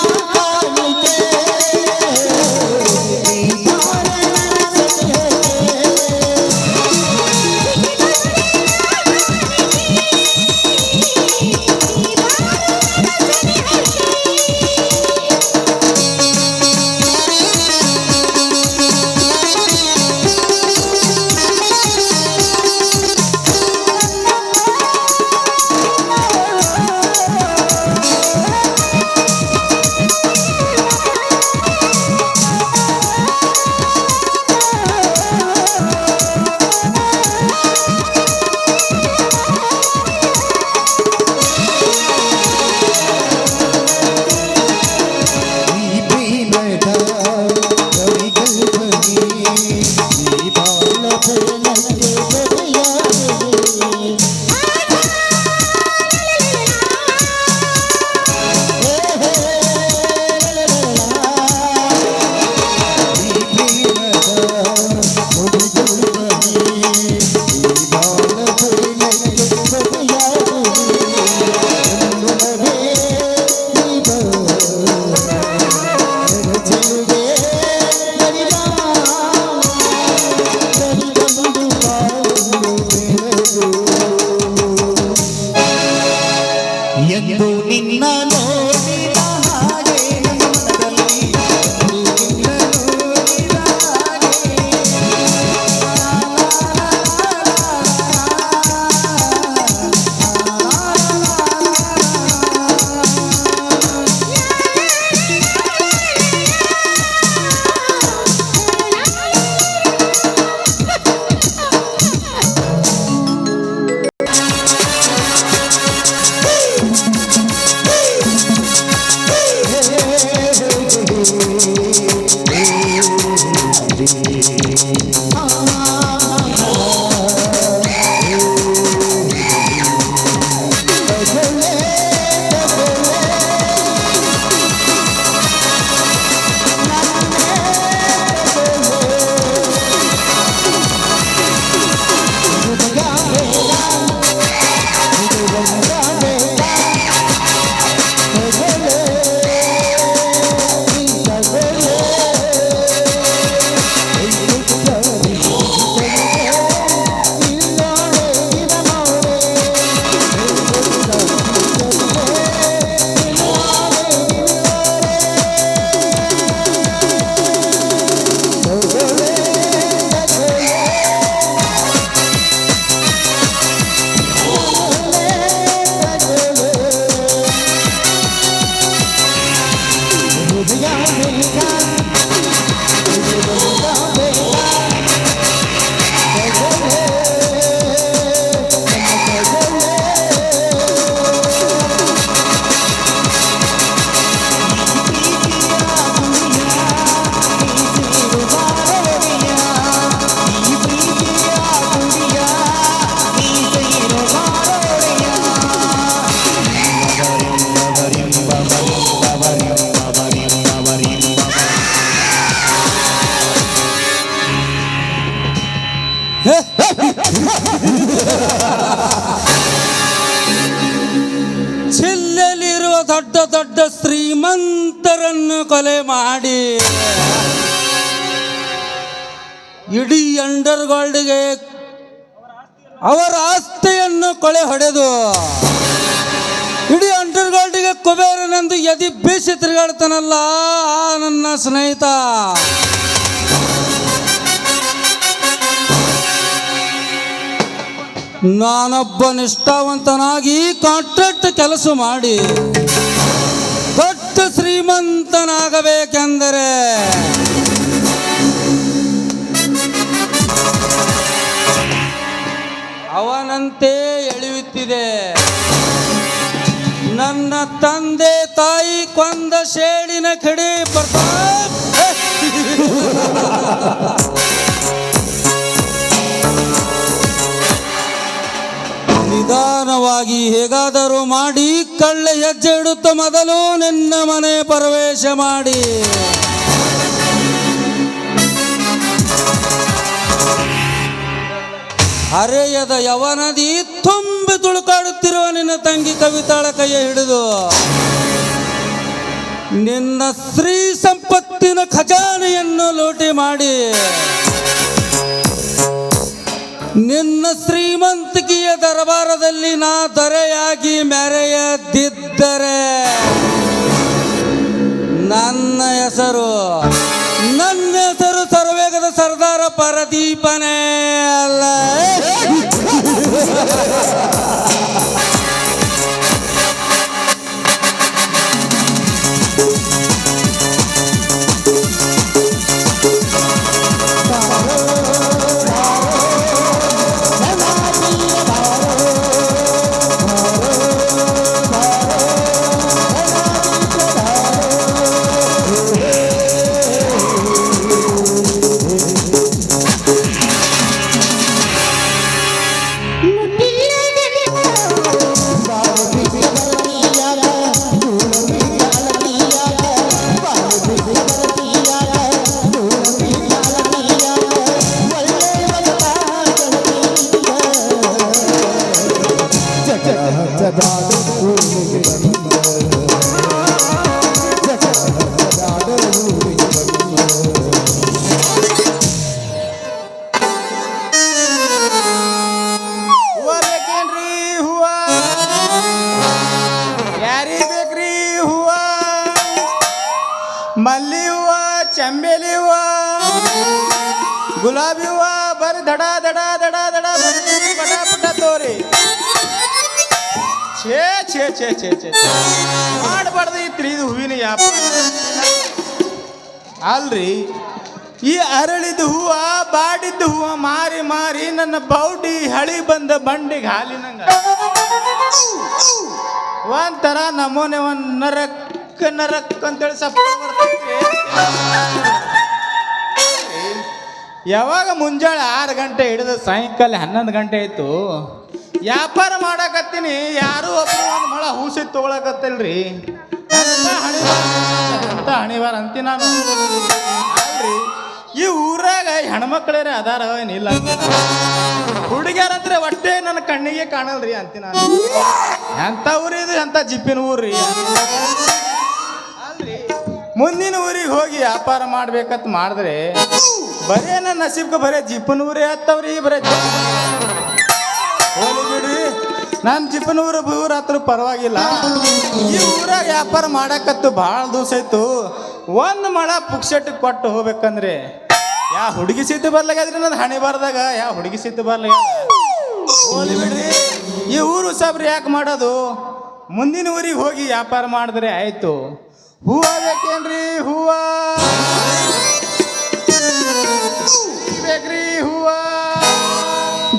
ಜಿಲ್ಲೆಯಲ್ಲಿರುವ ದೊಡ್ಡ ದೊಡ್ಡ ಶ್ರೀಮಂತರನ್ನು ಕೊಲೆ ಮಾಡಿ ಇಡೀ ಅಂಡರ್ವರ್ಲ್ಡ್ಗೆ ಅವರ ಆಸ್ತಿಯನ್ನು ಕೊಳೆ ಹೊಡೆದು ಇಡೀ ಅಂಡರ್ವರ್ಲ್ಡ್ಗೆ ಕುಬೇರನೆಂದು ಎದಿ ಬೀಸಿ ತಿರುಗಾಡ್ತಾನಲ್ಲ ಆ ನನ್ನ ಸ್ನೇಹಿತ. ನಾನೊಬ್ಬ ನಿಷ್ಠಾವಂತನಾಗಿ ಕಾಂಟ್ರಾಕ್ಟ್ ಕೆಲಸ ಮಾಡಿ ದೊಡ್ಡ ಶ್ರೀಮಂತನಾಗಬೇಕೆಂದರೆ ಅವನಂತೆ ಎಳೆಯುತ್ತಿದೆ. ನನ್ನ ತಂದೆ ತಾಯಿ ಕೊಂದ ಶೇಡಿನ ಕಡೆ ಪ್ರತಾಪ್ ನಿಧಾನವಾಗಿ ಹೇಗಾದರೂ ಮಾಡಿ ಕಳ್ಳೆ ಹೆಜ್ಜೆ ಇಡುತ್ತ ಮೊದಲು ನಿನ್ನ ಮನೆ ಪ್ರವೇಶ ಮಾಡಿ ಹರೆಯದ ಯವನದಿ ತುಂಬಿ ತುಳುಕಾಡುತ್ತಿರುವ ನಿನ್ನ ತಂಗಿ ಕವಿತಾಳ ಕೈಯ ಹಿಡಿದು ನಿನ್ನ ಸ್ತ್ರೀ ಸಂಪತ್ತಿನ ಖಜಾನೆಯನ್ನು ಲೂಟಿ ಮಾಡಿ ನಿನ್ನ ಶ್ರೀಮಂತಿಕೆಯ ದರಬಾರದಲ್ಲಿ ನಾ ದೊರೆಯಾಗಿ ಮೆರೆಯದಿದ್ದರೆ ನನ್ನ ಹೆಸರು ಸರ್ವೇಗದ ಸರ್ದಾರ ಪರದೀಪನೇ ಅಲ್ಲ. ಮಲ್ಲಿ ಹೂವ, ಚಂಬೇಲಿ ಹೂವ, ಗುಲಾಬಿ ಹೂವ ಬರೀ ದಡ ದಡ ದಡ ದಡ ಪಟ ಪಟ ತೋರಿ. ಛೇ ಛೇ ಛೇ ಛೇ ಛೇ ಮಾಡಬಾರ್ದು ಇತ್ರಿ ಇದು ಹೂವಿನ ವ್ಯಾಪಾರ ಅಲ್ರಿ. ಈ ಅರಳಿದ ಹೂವ ಬಾಡಿದ್ದ ಹೂವ ಮಾರಿ ಮಾರಿ ನನ್ನ ಬೌಡಿ ಹಳಿ ಬಂದ ಬಂಡಿಗೆ ಹಾಲಿನಂಗ ಒಂಥರ ನಮೂನೆ ಒಂದು ನರಕ್ ಅಂತೇಳಿ ಸಪ್ಪ ಬರ್ತೈತಿ. ಯಾವಾಗ ಮುಂಜಾನೆ 6 ಗಂಟೆ ಹಿಡಿದು ಸಾಯಂಕಾಲ 11 ಗಂಟೆ ಆಯ್ತು ವ್ಯಾಪಾರ ಮಾಡಕತ್ತೀನಿ, ಯಾರು ಒಬ್ರು ಒಂದು ಮೊಳ ಹೂಸಿ ತೊಗೊಳಕತ್ತಿಲ್ರಿ. ಅಂತ ಹಣಿವಾರ ಅಂತಿ ನಾನು ಅಲ್ರಿ. ಈ ಊರಾಗ ಹೆಣ್ಮಕ್ಳೇರೆ ಅದಾರ ಏನಿಲ್ಲ, ಹುಡುಗಿಯರಂದ್ರೆ ಒಟ್ಟೆ ನನ್ನ ಕಣ್ಣಿಗೆ ಕಾಣಲ್ರಿ ಅಂತಿ ನಾನು. ಎಂಥ ಊರಿ ಇದು, ಎಂಥ ಜಿಪ್ಪಿನ ಊರ್ರಿ ಅಲ್ರಿ. ಮುಂದಿನ ಊರಿಗೆ ಹೋಗಿ ವ್ಯಾಪಾರ ಮಾಡ್ಬೇಕಂತ ಮಾಡಿದ್ರೆ ಬರೇ ನನ್ನ ನಸೀಬ್ಗೆ ಬರೇ ಜಿಪ್ಪನ ಊರೇ ಹತ್ತವ್ರಿ. ಬರೇ ಹೋಲಿ ಬಿಡ್ರಿ, ನಾನು ಜಿಪ್ಪನ ಊರ ಹತ್ರ ಪರವಾಗಿಲ್ಲ. ಈ ಊರಾಗ ವ್ಯಾಪಾರ ಮಾಡಕತ್ತು ಭಾಳ ದಿವಸ ಆಯ್ತು. ಒಂದು ಮಳ ಪುಕ್ಸೆಟ್ ಕೊಟ್ಟು ಹೋಗ್ಬೇಕಂದ್ರೆ ಯಾವ ಹುಡುಗಿ ಸಿದ್ದು ಬರ್ಲಾಗ್ಯಾದ್ರಿ ನನ್ನ ಹಣೆ ಬಾರ್ದಾಗ, ಯಾವ ಹುಡುಗಿ ಸಿದ್ದು ಬರ್ಲಾಗ್ಯದ. ಹೋಲಿ ಬಿಡ್ರಿ, ಈ ಊರು ಸಾಬ್ರಿ ಯಾಕೆ ಮಾಡೋದು? ಮುಂದಿನ ಊರಿಗೆ ಹೋಗಿ ವ್ಯಾಪಾರ ಮಾಡಿದ್ರೆ ಆಯ್ತು. ಹೂವ ಬೇಕೇನ್ರಿ ಹೂವ ಬೇಕ್ರಿ ಹೂವ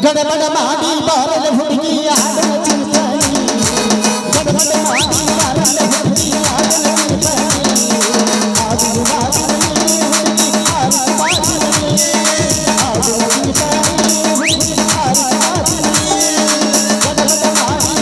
ಗಡಬಡ ಮಾಡಿ ಬಾರಲ ಹುಡುಗಿ ಆಡಲ ಚಿಂತಾನಿ ಗಡಬಡ ಮಾಡಿ ಬಾರಲ ಹುಡುಗಿ ಆಡಲ ಚಿಂತಾನಿ ಆಡು ಬಾಗಿಲೇ ಹುಡುಗಿ ಆಡು ಬಾಗಿಲೇ ಆಡು ಚಿಂತಾನಿ ಹುಡುಗಿ ಆಡು ಬಾಗಿಲೇ ಗಡಬಡ ಮಾಡಿ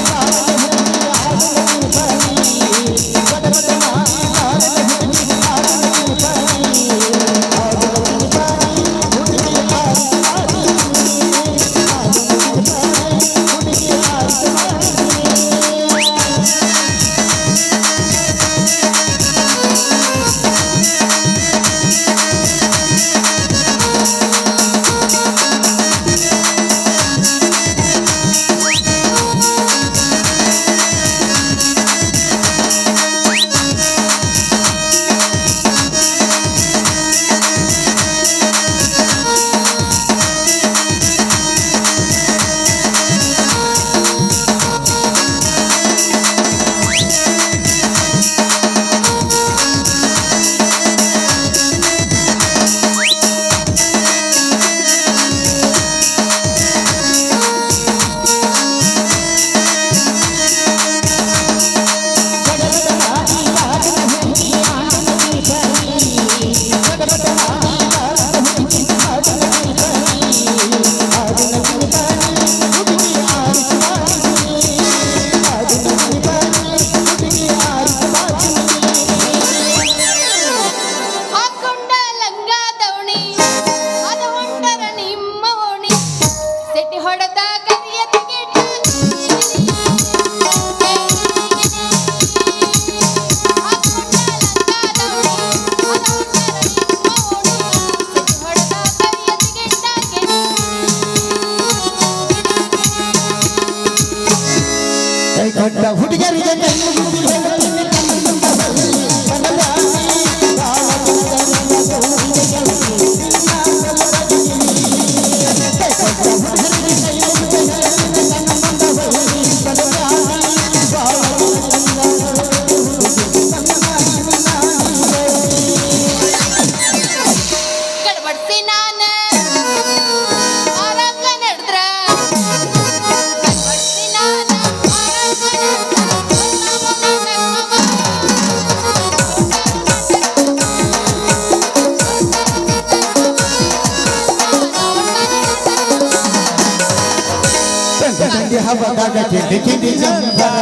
ಬಾರಲ ಹುಡುಗಿ ಆಡಲ ಚಿಂತಾನಿ ಗಡಬಡ ಮಾಡಿ ಬಾರಲ ಹುಡುಗಿ ಆಡಲ ಚಿಂತಾನಿ ಆಡು ಚಿಂತಾನಿ ಹುಡುಗಿ ಆಡು ಹಾಕೊಂಡ ಲಂಗ ದವಣಿ ಅದ ಹೊಂಟರ ನಿಮ್ಮ ಓಣಿ ಸೆಟ್ಟಿ ಹೊಡೆದ ಕರಿಯ ತೆಗೆಟ ಹಾಕೊಂಡ ಲಂಗ ದವಣಿ ಅದ ಹೊಂಟರ ನಿಮ್ಮ ಓಣಿ ಸೆಟ್ಟಿ ಹೊಡೆದ ಕರಿಯ ತೆಗೆಟ ಕೈ ಕೊಟ್ಟ ಹುಡುಗರಿಗೆ ಕಣ್ಣು ಮುಟ್ಟಿ ಹೇಳ್ತೀನಿ ಕಣ್ಣು ತುಂಬ ಬರಲಿ ಬರಲಾಗಿ ಬಾಳದಿಂದ ಹುಡುಗಿಗೆ ಕೈ ಕೊಟ್ಟ ಹುಡುಗರಿಗೆ ಕೈ ಮುಟ್ಟಿ ಹೇಳ್ತೀನಿ ಕಣ್ಣು ತುಂಬ ಬರಲಿ ಬರಲಾಗಿ ಬಾಳದಿಂದ ಗಡಬಡ್ಸಿ ನಾನ ಆರಂಗ ನಡೆದ್ರ ಗಡಬಡ್ಸಿ ನಾನ ಸಂಜೆ ಹಬ್ಬದಾಗ ಕಿಂಡಿ ಕಿಂಡಿ ಜಂಬರ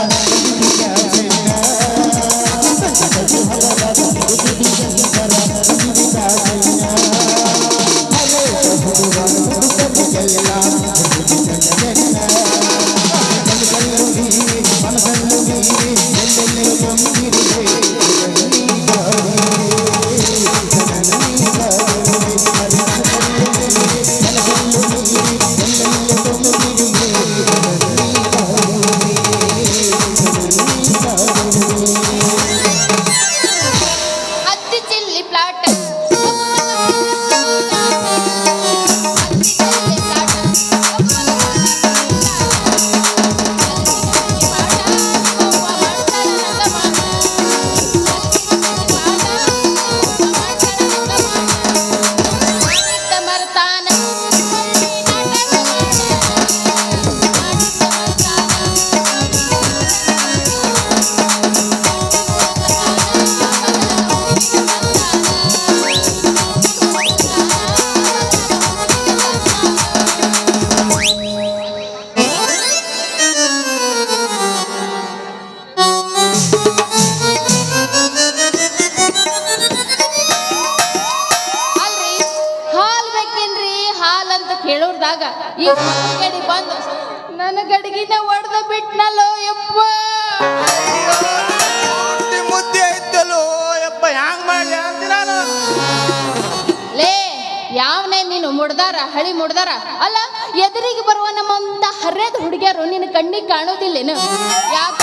ಹತ್ತಿ ಚಿಲ್ಲಿ ಪ್ಲಾಟ್ ಅಲ್ರಿ ಹಾಲ್ ಬೇಕೇನ್ರಿ ಹಾಲ್ ಅಂತ ಕೇಳೋರ್ದಾಗ ಈ ಗಡಿ ಬಂದು ನನ್ನ ಗಡಿಗಿನ ಒಡೆದ ಬಿಟ್ನಲ್ಲೋ ಯಪ್ಪ ಮುದ್ದೆ ಐತಲ್ಲೋ ಯಪ್ಪ ಹ್ಯಾಂಗ್ ಮಾಡ್ಲಿ ಅಂತ ನಾನು ಲೇ ಯಾವನೇ ನೀನು ಮುಡ್ದಾರ ಹಳಿ ಮುಡ್ದಾರ ಅಲ್ಲ ಎದುರಿಗೆ ಬರುವ ನಮ್ಮಂತ ಹರ್ಯದ ಹುಡುಗಿಯರು ನಿನ್ನ ಕಣ್ಣಿಗೆ ಕಾಣೋದಿಲ್ಲೇನು ಯಾಕ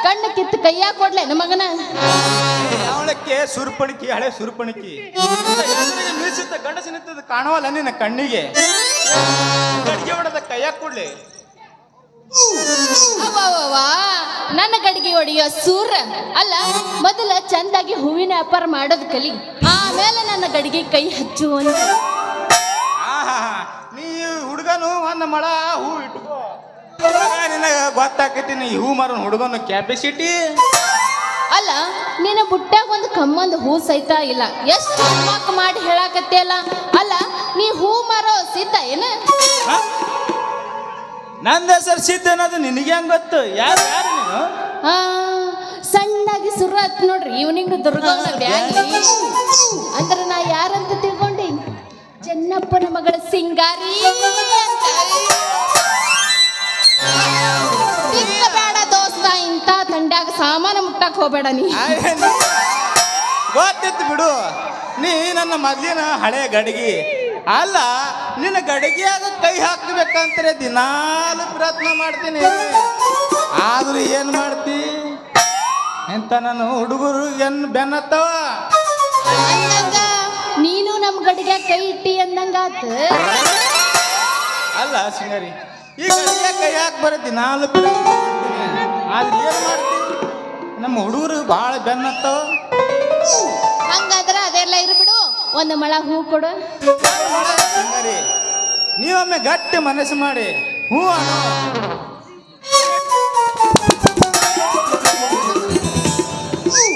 ಕಣ್ಣು ಕಿತ್ತು ಕೈಯಾಗ ಕೊಡ್ಲೇನು ಮಗನ ಅವಳಕ್ಕೆ ಸುರ್ಪಣಿಕಿ ಹಳೆ ಸುರ್ಪಣಿಕಿ ಮೀಸುತ್ತ ಗಂಡಸಿನಿತ್ತದ ಕಾಣವಲ್ಲ ನಿನ್ನ ಕಣ್ಣಿಗೆ ಅಡಿಗೆ ಹೊಡೆದ ಕೈಯಾಗ ಕೊಡ್ಲಿ ಅವ್ವವ್ವ, ನನ್ನ ಗಡಿಗೆ ಹೊಡೆಯೋ ಸೂರ ಅಲ್ಲ ಮೊದಲ ಚಂದಾಗಿ ಹೂವಿನ ವ್ಯಾಪಾರ ಮಾಡೋದು ಕಲಿ, ಆಮೇಲೆ ನನ್ನ ಗಡಿಗೆ ಕೈ ಹಚ್ಚು ಅಂತ. ನೀ ಹುಡುಗನು ಒಂದು ಮಳ ಹೂ ಇಟ್ಕೋ, ನಿನಗ ಗೊತ್ತಾಕೈತಿ ನೀ ಹೂ ಮಾರೋ ಹುಡುಗನ ಕ್ಯಾಪಾಸಿಟಿ. ಅಲ್ಲ ನಿನ್ನ ಬುಟ್ಟ್ಯಾಗ ಒಂದು ಕಮ್ಮಂದು ಹೂ ಸಹಿತ ಇಲ್ಲ, ಎಷ್ಟು ಮಕ್ ಮಾಡಿ ಹೇಳಾಕತ್ತಿಯಲ್ಲ. ಅಲ್ಲ ನೀ ಹೂ ಮಾರೋ ಸಿದ್ಧ ಏನ? ನಂದ ಹೆಸರು ಸಿದ್ಧ ಅನ್ನೋದು ನಿನಗೆ ಹೆಂಗ್ ಗೊತ್ತು? ಯಾರು ಯಾರು ನೀನು? ಆ ಸಣ್ಣಾಗಿ ಸುರು ಆತ್ ನೋಡ್ರಿ ಇವನಿಂಗ್ ದುರ್ಗವನ ಬ್ಯಾಗಿ. ಅಂದ್ರೆ ನಾ ಯಾರಂತ ತಿಳ್ಕೊಂಡಿ? ಚೆನ್ನಪ್ಪನ ಮಗಳ ಸಿಂಗಾರಿ ಅಂತ. ಬೇಡ ದೋಸ್ತ, ಇಂಥ ತಂಡ್ಯಾಗ ಸಾಮಾನು ಮುಟ್ಟಕ್ ಹೋಗ್ಬೇಡ ನೀ. ಗೊತ್ತಿತ್ತು ಬಿಡು, ನೀ ನನ್ನ ಮೊದ್ಲಿನ ಹಳೆ ಗಡಿಗೆ. ಅಲ್ಲ ನಿನ್ನ ಗಡಿಗೆಯಾಗ ಕೈ ಹಾಕಬೇಕಂತಾರೆ ದಿನಾಲು ಪ್ರಯತ್ನ ಮಾಡ್ತೀನಿ, ಆದ್ರೂ ಏನ್ ಮಾಡ್ತಿ ಎಂತ ನನ್ನ ಹುಡುಗರು ಬೆನ್ನತ್ತವ. ಅಂದಂಗ ನೀನು ನಮ್ ಗಡಿಗೆ ಕೈ ಇಟ್ಟಿ ಅಂದಂಗಾತ. ಅಲ್ಲ ಸಿಂಗಾರಿ, ಈ ಗಡಿಗೆ ಕೈ ಹಾಕಿ ಬರೋ ದಿನಾಲು ಪ್ರಯತ್ನ ಮಾಡ್ತೀನಿ, ಆದ್ರೆ ಏನ್ ಮಾಡ್ತಿ ನಮ್ಮ ಹುಡುಗರು ಭಾಳ ಬೆನ್ನತ್ತವ. ಹಂಗಾದ್ರ ಅದೆಲ್ಲ ಇರ್ಬಿಡು, ಒಂದು ಮಳ ಹೂ ಕೊಡು. ಸಿಂಗಾರಿ, ನೀವೊಮ್ಮೆ ಗಟ್ಟಿ ಮನಸ್ಸು ಮಾಡಿ ಹೂ ಅನ್ನೋ.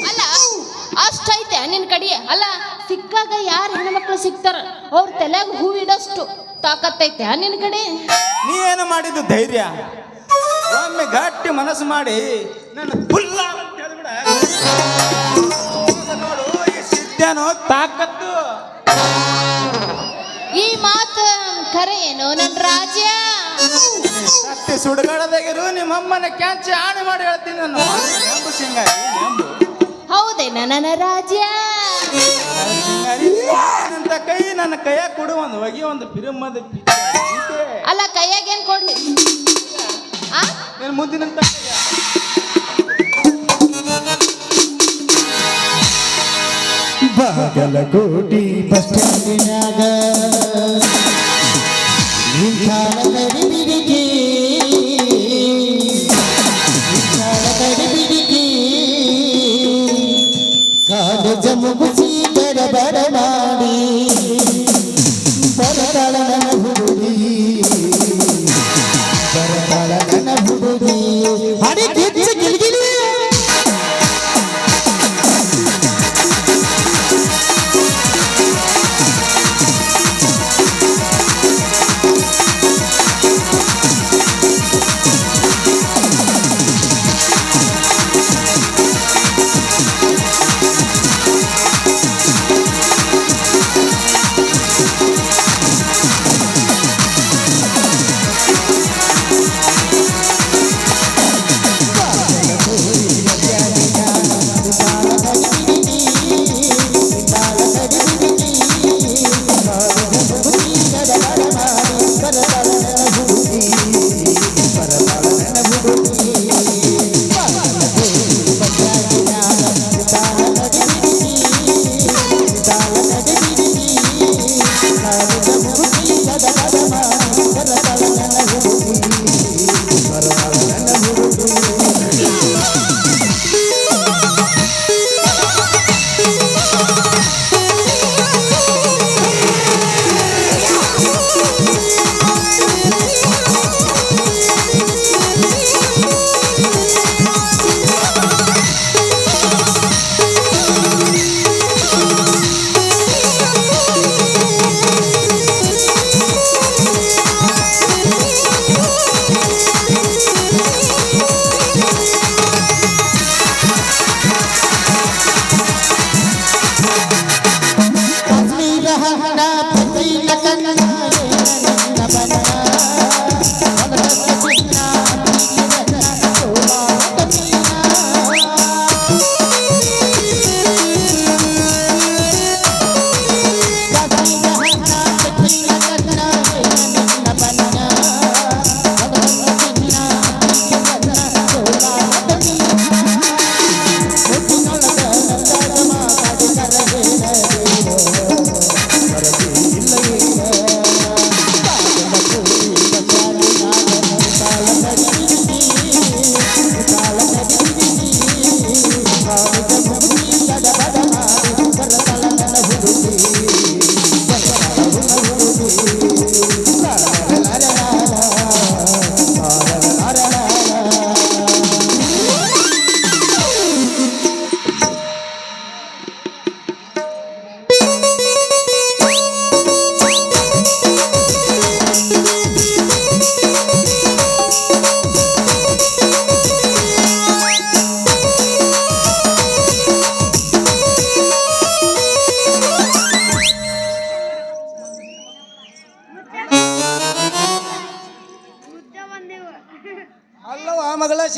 ಅಲ್ಲ ಅಷ್ಟೈತೆ ನಿನ್ ಕಡಿ? ಅಲ್ಲ ಸಿಕ್ಕಾಗ ಯಾರು ಹೆಣ್ಮಕ್ಳು ಸಿಗ್ತಾರ ಅವ್ರ ತಲೆಯಾಗ ಹೂ ಇಡೋಷ್ಟು ತಾಕತ್ತೈತೆ ನಿನ್ ಕಡೆ? ನೀ ಏನು ಮಾಡಿದ್ದು ಧೈರ್ಯ? ಒಮ್ಮೆ ಗಟ್ಟಿ ಮನಸ್ಸು ಮಾಡಿ ನನ್ನ ಫುಲ್ಲ ನೋಡು, ಈ ಸಿದ್ಧನೋ ತಾಕತ್ತು. ಈ ಮಾತು ಖರೆ ಏನು ನನ್ ರಾಜ? ಸತ್ತಿ ಸುಡುಗಾಡದಾಗಿರು ನಿಮ್ಮಮ್ಮನ ಕ್ಯಾಂಚಿ ಆಣೆ ಮಾಡಿ ಹೇಳ್ತೀನಿ ನಾನು. ನೆಂಬು ಸಿಂಗಾರಿ, ನೆಂಬು. ಹೌದೇನ ನನ್ನ ರಾಜ? ಸಿಂಗಾರಿ, ಅಂತ ಕೈ ನನ್ನ ಕೈಯಾಗ ಕೊಡು, ಒಂದು ಹೊಗೆ ಒಂದು ಪಿರಮದ. ಅಲ್ಲ ಕೈಯಾಗ ಏನ್ ಕೊಡ್ಲಿ? ಆ ನೀನು ಮುಂದಿನಂತ ಬಾಗಲಕೋಟಿ ಬಸ್ ಸ್ಟ್ಯಾಂಡಿನಾಗ ನಿಂತಾಳ ಕಡಿಬಿಡಿಗೆ, ಕಾಲೇಜ ಮುಗಿಸಿ ಬಡ ಮಾಡಿ ಬರತಾಳ ನನ್ನ ಹುಡುಗಿ, ಬರತಾಳ ನನ್ನ ಹುಡುಗಿ. ಅಡಿ ಕಿಚ್ಚ ಗಿಲ್ಗಿಲಿ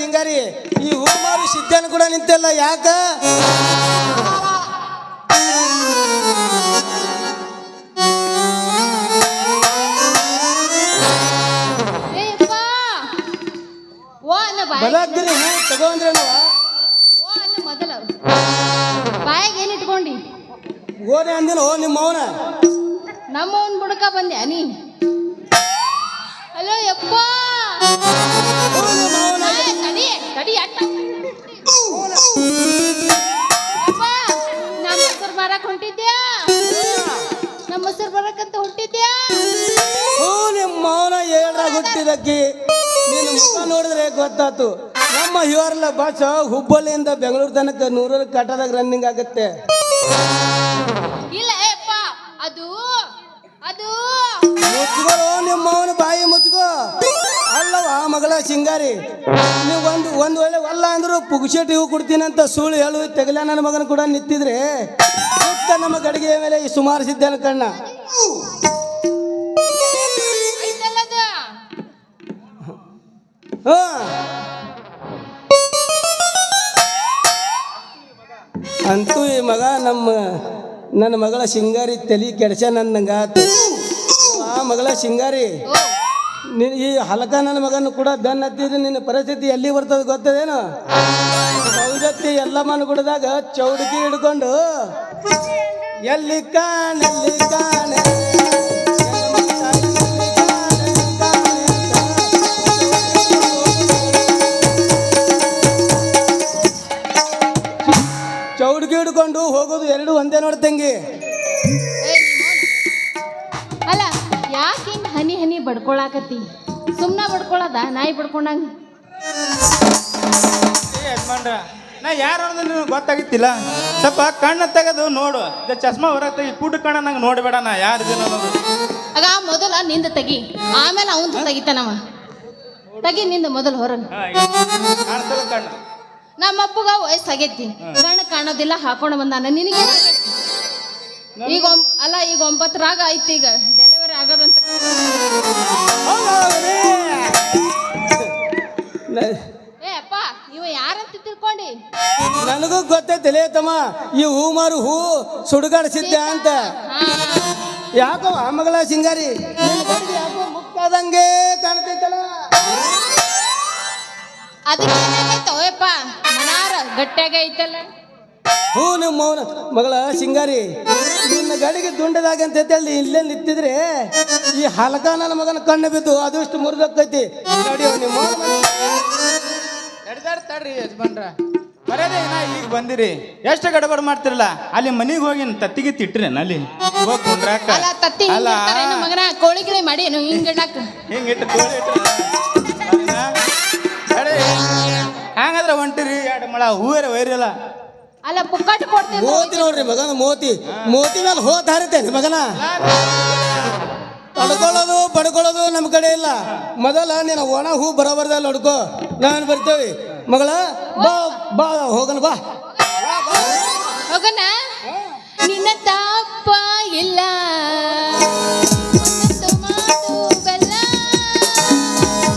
ಸಿಂಗಾರಿ ಈ ಹೂ ಮಾರು ಸಿದ್ಧನ ಕೂಡ ನಿಂತಿಲ್ಲ ಯಾಕ ಏಪ್ಪ ಓ ಅನ್ನ ಬಾಯ್ ಬಲಾಗ್ದಿರಿ ಹೂ ತಗೊಂಡ್ರೇನವ ಓ ಅನ್ನ ಮೊದಲ ಬಾಯಾಗ ಏನ್ ಇಟ್ಕೊಂಡಿ ಓನೆ ಅಂದಿನ ಓ ನಿಮ್ಮ ಅವನ ನಮ್ಮವನ್ ಬುಡಕ ಬಂದ್ಯಾ ನೀ ಹಲೋ ಯಪ್ಪ ತಡಿ ತಡಿ ಅಟ್ಟ ಯಪ್ಪ ನಮ್ಮ ಹೆಸರು ಬರಕ್ ಹೊಂಟಿದ್ಯಾ ನಮ್ಮ ಹೆಸರು ಬರಕಂತ ಹೊಂಟಿದ್ಯಾ ಹೂ ನಿಮ್ಮ ಅವನ ಏಳ್ರಾಗ ಹುಟ್ಟಿದಕ್ಕಿ ನೀನು ಮುಖ ನೋಡಿದ್ರೆ ಗೊತ್ತಾತು ನಮ್ಮ ಇವರ್ಲ ಬಸ್ ಹುಬ್ಬಳ್ಳಿಯಿಂದ ಬೆಂಗಳೂರು ತನಕ 100 ಕಟ್ಟದಾಗ ರನ್ನಿಂಗ್ ಆಗುತ್ತೆ ಇಲ್ಲ ಯಪ್ಪ ಅದು ಅದು ಮುಚ್ಕೋ ನಿಮ್ಮ ಅವನ ಬಾಯಿ ಮುಚ್ಕೋ ಅಲ್ಲವ ಮಗಳ ಸಿಂಗಾರಿ ನೀವು ಒಂದು ವೇಳೆ ಅಲ್ಲ ಅಂದ್ರು ಪುಗ್ಶೆಟ್ ಹೂ ಕೊಡ್ತೀನಂತ ಸುಳ್ಳು ಹೇಳು ತೆಗಲ ನನ್ನ ಮಗನ ಕೂಡ ನಿಂತಿದ್ರೆ ಸುತ್ತ ನಮ್ಮ ಗಡಿಗೆ ಮೇಲೆ ಈ ಸುಮಾರು ಸಿದ್ದೇನ ಕಣ್ಣ ಐತಲ್ಲದ ಹಾ ಅಂತೂ ಈ ಮಗ ನನ್ನ ಮಗಳ ಸಿಂಗಾರಿ ತಲೆ ಕೆಡ್ಸ ನನ್ನಂಗ ಆ ಮಗಳ ಸಿಂಗಾರಿ ಓ ನೀನು ಈ ಹಲಕ ನನ್ನ ಮಗನ ಕೂಡ ದನ್ ಹತ್ತಿದ್ರೆ ನಿನ್ನ ಪರಿಸ್ಥಿತಿ ಎಲ್ಲಿ ಬರ್ತದೆ ಗೊತ್ತದೇನು ಸೌಜತ್ತಿ ಎಲ್ಲ ಮನಗುಡದಾಗ ಚೌಡಿಕೆ ಹಿಡ್ಕೊಂಡು ಎಲ್ಲಿ ಕಾಣೆಲ್ಲಿ ಕಾಣೆ ಚೌಡಿಕೆ ಹಿಡ್ಕೊಂಡು ಹೋಗೋದು ಎರಡು ಒಂದೇ ನೋಡಿ ತಂಗಿ ಅಲ್ಲ ಯಾಕೆ ಹಿಂಗ ಹನಿ ಹನಿ ಬಡ್ಕೊಳಕತ್ತಿ ಸುಮ್ನ ಬಡ್ಕೊಳದ ನಾಯಿ ಬಡ್ಕೊಂಡಂಗ ಯಜಮಾನ್ರ ನಾ ಯಾರು ಅನ್ನೋದು ನಿನಗೆ ಗೊತ್ತಾಗಿತ್ತಿಲ್ಲ ಸ್ವಲ್ಪ ಕಣ್ಣು ತೆಗೆದು ನೋಡು ಚಸ್ಮಾ ಹೊರಗೆ ತೆಗಿ ಕೂಟ ಕಣ್ಣ ನಂಗೆ ನೋಡಬೇಡ ನಾ ಯಾರಿದ್ದೀನಿ ಅನ್ನೋದು ಆಗ ಮೊದಲ ನಿಂದ ತೆಗಿ ಆಮೇಲೆ ಅವಂದು ತೆಗಿತಾನವ ತೆಗಿ ನಿಂದ ಮೊದಲು ಹೊರಗೆ ಕಾಣ್ತಲ್ಲ ಕಣ್ಣು ನಮ್ಮ ಅಪ್ಪಗ ವಯಸ್ಸಾಗೈತಿ ಕಣ್ಣು ಕಾಣೋದಿಲ್ಲ ಹಾಕೊಂಡು ಬಂದಾನ ನಿನಗೆ ಈಗ ಈಗ 9 ರಾಗ ಐತಿ ಈಗ ಡೆಲಿವರಿ ಆಗೋದಂತ ಏ ಅಪ್ಪ ಇವ ಯಾರಂತ ತಿಳ್ಕೊಂಡಿ ನನಗೂ ಗೊತ್ತೈತಿಲೇ ತಮ್ಮ ಈ ಹೂ ಮಾರು ಹೂ ಸುಡುಗಾಡಿಸಿದ್ದ ಅಂತ ಯಾಕೋ ಆ ಮಗಳ ಸಿಂಗಾರಿ ಯಾಕೋ ಮುಕ್ಕಾದಂಗೆ ಕಾಣ್ತೈತಲ್ಲ ಅದಕ್ಕೆ ಏನಾಗೈತೋ ಯಪ್ಪ ಮನಾರ ಗಟ್ಟಿಯಾಗ ಐತಲ್ಲ ಹೂ ನಿಮ್ಮ ಮೌನ ಮಗಳ ಸಿಂಗಾರಿ ನಿನ್ನ ಗಡಿಗೆ ದುಂಡದಾಗ ಅಂತ ಹೇಳಿ ಇಲ್ಲೇ ನಿಂತಿದ್ರೆ ಈ ಹಲಕ ನನ್ನ ಮಗನ ಕಣ್ಣು ಬಿದ್ದು ಅದು ಇಷ್ಟು ಮುರಿದಕ್ಕೈತಿ ನೋಡಿಯೋ ನಿಮ್ಮ ತಡ್ರಿ ಯಜಮಾನ್ರ ಬರೋದೇ ನಾ ಈಗ ಬಂದಿರಿ ಎಷ್ಟು ಗಡಬಡ ಮಾಡ್ತಿರಲ್ಲ ಅಲ್ಲಿ ಮನೆಗೆ ಹೋಗಿ ತತ್ತಿಗೆ ತಿಟ್ರೇನ ಅಲ್ಲಿ ಹೋಗಿ ಕುಂಡ್ರಾಕ ಅಲ್ಲ ತತ್ತಿ ಅಲ್ಲ ಮಗನ ಕೋಳಿ ಗಿಳಿ ಮಾಡಿ ಹಿಂಗ ಇಡಾಕ ಹಿಂಗಿಟ್ಟು ಕೋಳಿ ಇಟ್ಟು ಹಂಗಾದ್ರೆ ಹೊಂಟಿರಿ 2 ಮೊಳ ಹೂವೇರ ವೈರಲ್ಲ ಅಲ್ಲ ಪುಕ್ಕಾಟ ಕೊಡ್ತೇನೆ ಮೋತಿ ನೋಡ್ರಿ ಮಗನ ಮೋತಿ ಮೇಲೆ ಹೋತ್ ಹಾರಿತೇನೆ ಮಗನ ತಡ್ಕೊಳ್ಳೋದು ಪಡ್ಕೊಳ್ಳೋದು ನಮ್ಮ ಕಡೆ ಇಲ್ಲ ಮೊದಲ ನೀನು ಒಣ ಹೂ ಬರೋಬರ್ದಲ್ಲಿ ನೋಡ್ಕೋ ನಾನು ಬರ್ತೇವೆ ಮಗಳ ಬಾ ಬಾ ಹೋಗಣ ಬಾ ಹೋಗಣ ನಿನ್ನ ತಾಪ ಇಲ್ಲ ಒಂದೊಂದು ಮಾತು ಬೆಲ್ಲ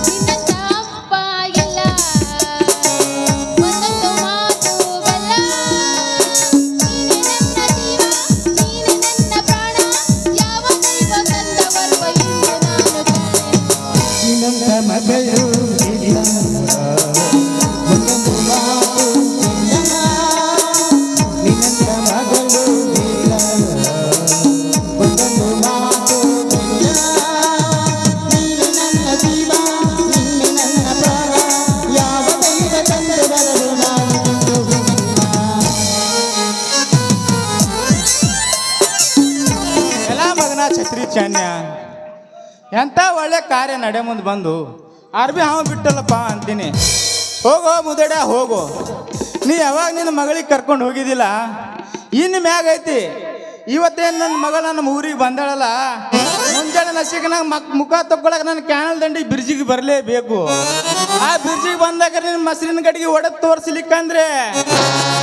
ನಿನ್ನ ತಾಪ ಇಲ್ಲ ಒಂದೊಂದು ಮಾತು ಬೆಲ್ಲ ನೀನೆ ನನ್ನ ಜೀವ ನೀನೆ ನನ್ನ ಪ್ರಾಣ ಯಾವ ದೈವ ತಂದ ಬರುವ ಎಂದು ನಾನು ಕಾಣೆ ನಿನ್ನಂತ ಮಗಳು ಇಲ್ಲ. ಒಂದೊಂದು ಮಾತು ಇಲ್ಲ. ನಿನ್ನಂತ ಮಗಳು ಇಲ್ಲ. ಒಂದೊಂದು ಮಾತು ಇಲ್ಲ. ನೀನು ನನ್ನ ಜೀವ ನೀನು ನನ್ನ ಪ್ರಾಣ ಯಾವ ದೈವ ತಂದು ಬರಲು ನಾನು ಎಲ್ಲ ಮಗನ ಛತ್ರಿ ಚಾನ್ಯ ಎಂತ ಒಳ್ಳೆ ಕಾರ್ಯ ನಡೆ ಮುಂದೆ ಬಂದು ಅರ್ಬಿ ಹಾವು ಬಿಟ್ಟಲ್ಲಪ್ಪ ಅಂತೀನಿ ಹೋಗೋ ಮುದಡ ಹೋಗು ನೀ ಯಾವಾಗ ನಿನ್ನ ಮಗಳಿಗೆ ಕರ್ಕೊಂಡು ಹೋಗಿದ್ದಿಲ್ಲ ಇನ್ನು ಮ್ಯಾಗ ಐತಿ ಇವತ್ತೇನು ನನ್ನ ಮಗಳು ನಮ್ಮ ಊರಿಗೆ ಬಂದಾಳಲ್ಲ ಮುಂಜಾನೆ ನಸಿಕನಾಗ ಮುಖ ತಗೊಳಕ್ಕೆ ನನ್ನ ಕ್ಯಾನಲ್ ದಂಡಿ ಬ್ರಿಡ್ಜಿಗೆ ಬರಲೇಬೇಕು ಆ ಬ್ರಿಡ್ಜಿಗೆ ಬಂದಾಗ ನಿನ್ನ ಮಸರಿನ ಗಡಿಗೆ ಒಡೆದು ತೋರಿಸ್ಲಿಕ್ಕಂದ್ರೆ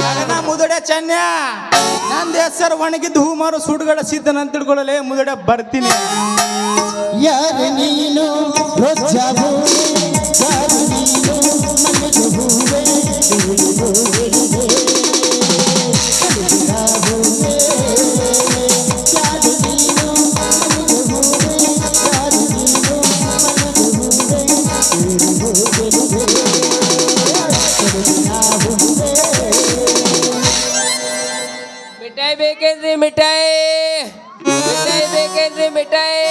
ಮಗನ ಮುದಡ ಚನ್ಯ ನಂದು ಹೆಸರು ಒಣಗಿದ್ದು ಹೂ ಮಾರು ಸುಡುಗಡ ಸಿದ್ಧನಂತ ತಿಳ್ಕೊಳ್ಳಲೇ ಮುದಡ ಬರ್ತೀನಿ ಯಾರು ನೀನು ರೋಜಾ ಭೂಮಿ ಯಾರು ನೀನು ಮಲ್ಲಿಗೆ ಹೂ ಮಿಠಾಯಿ ಬೇಕೇನ್ರಿ ಮಿಠಾಯಿ ಮಿಠಾಯಿ ಬೇಕೇನ್ರಿ ಮಿಠಾಯಿ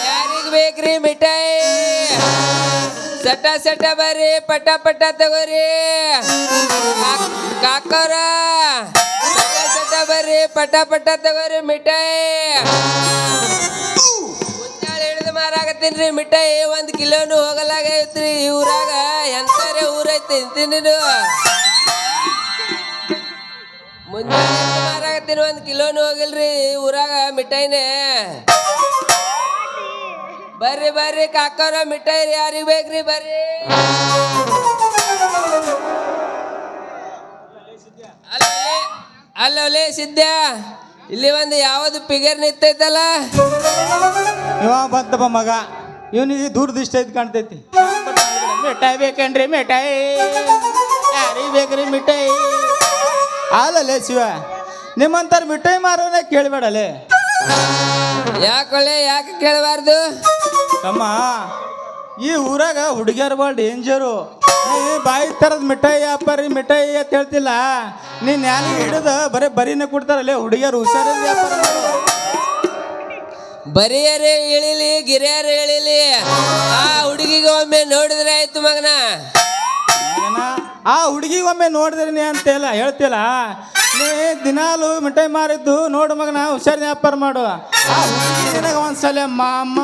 ಯಾರಿಗ್ ಬೇಕ್ರಿ ಮಿಠಾಯಿ ಸಟ ಸಟ ಬರ್ರಿ ಪಟ ಪಟ ತಗೋರಿ ಕಾಕೋರ ಸಟ ಸಟ ಬರ್ರಿ ಪಟ ಪಟ ತಗೋರಿ ಮಿಠಾಯಿ ಮುಂಜಾಳೆ ಹಿಡಿದು ಮಾರಾಕತ್ತೀನ್ರಿ ಮಿಠಾಯಿ 1 ಕಿಲೋನು ಹೋಗಲಾಗೈತ್ರಿ ಈ ಊರಾಗ ಎಂತಾರೆ ಊರೈತಿ ತಿಂತೀನಿ ಮುಂಜಾನೆ ಮಾರಾಕತ್ತೀನಿ 1 ಕಿಲೋನು ಹೋಗಿಲ್ರಿ ಊರಾಗ ಮಿಠಾಯಿನೇ ಬರ್ರಿ ಬರ್ರಿ ಕಾಕೋರ ಮಿಠಾಯಿ ಯಾರಿಗ್ ಬೇಕ್ರಿ ಬರ್ರಿ ಅಲ್ಲೇ ಸಿದ್ಧ ಇಲ್ಲಿ ಒಂದು ಯಾವ್ದು ಪಿಗರ್ ನಿಂತೈತಲ್ಲ ಇವ ಬಂತಪ್ಪ ಮಗ ಇವನಿಗೆ ದೂರದೃಷ್ಟಿ ಐತಿ ಕಾಣ್ತೈತಿ ಮಿಠಾಯಿ ಬೇಕೇನ್ರಿ ಮಿಠಾಯಿ ಯಾರಿಗೆ ಬೇಕ್ರಿ ಮಿಠಾಯಿ ಅಲ್ಲಲೇ ಶಿವ ನಿಮ್ಮಂತಾರ ಮಿಠಾಯಿ ಮಾರೋನೇ ಕೇಳಬೇಡಲೇ ಯಾಕೊಳ್ಳೆ ಯಾಕೆ ಕೇಳಬಾರ್ದು ತಮ್ಮ ಈ ಊರಾಗ ಹುಡುಗಿಯರು ಭಾಳ ಡೇಂಜರು ನೀ ಬಾಯಿ ಥರದ ಮಿಠಾಯಿ ವ್ಯಾಪಾರಿ ಮಿಠಾಯಿ ಅಂತ ಹೇಳ್ತಿಲ್ಲ ನೀನು ಯಾರಿಗೆ ಹಿಡಿದ ಬರೀನೇ ಕೊಡ್ತಾರಲ್ಲೇ ಹುಡುಗಿಯರು ಹುಷಾರಿಂದ ವ್ಯಾಪಾರ ಮಾಡು ಬರಿಯರೇ ಇಳಿಲಿ ಗಿರಿಯರೇ ಇಳಿಲಿ ಆ ಹುಡುಗಿಗೆ ಒಮ್ಮೆ ನೋಡಿದ್ರೆ ಆಯ್ತು ಮಗನ ಆ ಹುಡುಗಿ ಒಮ್ಮೆ ನೋಡಿದ್ರಿ ಅಂತೆಲ್ಲ ಹೇಳ್ತಿಲ್ಲ ನೀ ದಿನಾಲು ಮಿಠಾಯಿ ಮಾರಿದ್ದು ನೋಡು ಮಗನ ಹುಷಾರಿನ ವ್ಯಾಪಾರ ಮಾಡು ಆ ಹುಡುಗಿ ನಿನಗೆ ಒಂದ್ಸಲ ಮಾಮ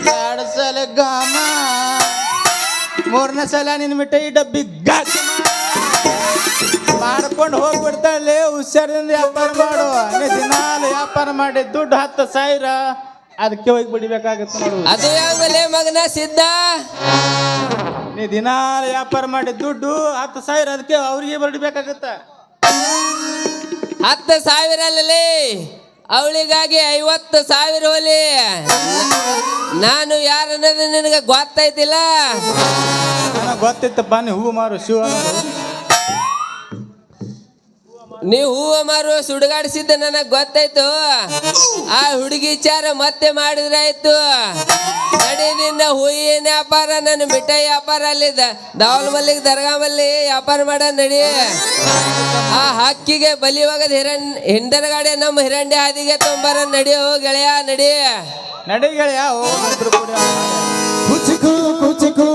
2 ಸಲ ಗಾಮ 3ನೇ ಸಲ ನಿನ್ನ ಮಿಠಾಯಿ ಡಬ್ಬಿ ಗಾಚ ಮಾಡ್ಕೊಂಡು ಹೋಗ್ಬಿಡ್ತಾಳೆ ಹುಷಾರಿಂದ ವ್ಯಾಪಾರ ಮಾಡು ನೀ ದಿನಾಲು ವ್ಯಾಪಾರ ಮಾಡಿ ದುಡ್ಡು 10,000 ಅದಕ್ಕೆ ಹೋಗಿ ಬಿಡಬೇಕಾಗತ್ತೆ ನೋಡು ಅದು ಯಾವಲೇ ಮಗನ ಸಿದ್ಧ ನೀ ದಿನಾಲು ವ್ಯಾಪಾರ ಮಾಡಿ ದುಡ್ಡು 10,000 ಅದಕ್ಕೆ ಅವ್ರಿಗೆ ಬರಬೇಕಾಗತ್ತ 10,000 ಅಲ್ಲಲೇ ಅವಳಿಗಾಗಿ 50,000 ಹೋಲಿ ನಾನು ಯಾರನ್ನೋದು ನಿನಗೆ ಗೊತ್ತೈತಿಲ್ಲ ನನಗೆ ಗೊತ್ತಿತ್ತಪ್ಪ ನೀ ಹೂವು ಮಾರು ಶಿವ ನೀವು ಹೂವು ಮಾರು ಸುಡುಗಾಡಿಸಿದ್ದ ನನಗೆ ಗೊತ್ತಾಯ್ತು ಆ ಹುಡುಗಿ ವಿಚಾರ ಮತ್ತೆ ಮಾಡಿದ್ರೆ ಆಯ್ತು ನಡಿ ನಿನ್ನ ಹೂವಿನ ವ್ಯಾಪಾರ ನನ್ನ ಮಿಠಾಯಿ ವ್ಯಾಪಾರ ಅಲ್ಲಿ ದಾವಲ್ ಮಲ್ಲಿಗೆ ದರ್ಗಾಮಲ್ಲಿ ವ್ಯಾಪಾರ ಮಾಡ ನಡಿ ಆ ಹಕ್ಕಿಗೆ ಬಲಿ ಹೋಗದ ಹಿಂದರ ಗಾಡಿ ನಮ್ಮ ಹಿರಂಡಿ ಹಾದಿಗೆ ತೊಂಬರ ನಡಿ ಹೋ ಗೆಳೆಯ ನಡಿ ನಡಿ ಗೆಳೆಯ ಹೋಗಿ ಕುಚಿಕು ಕುಚಿಕು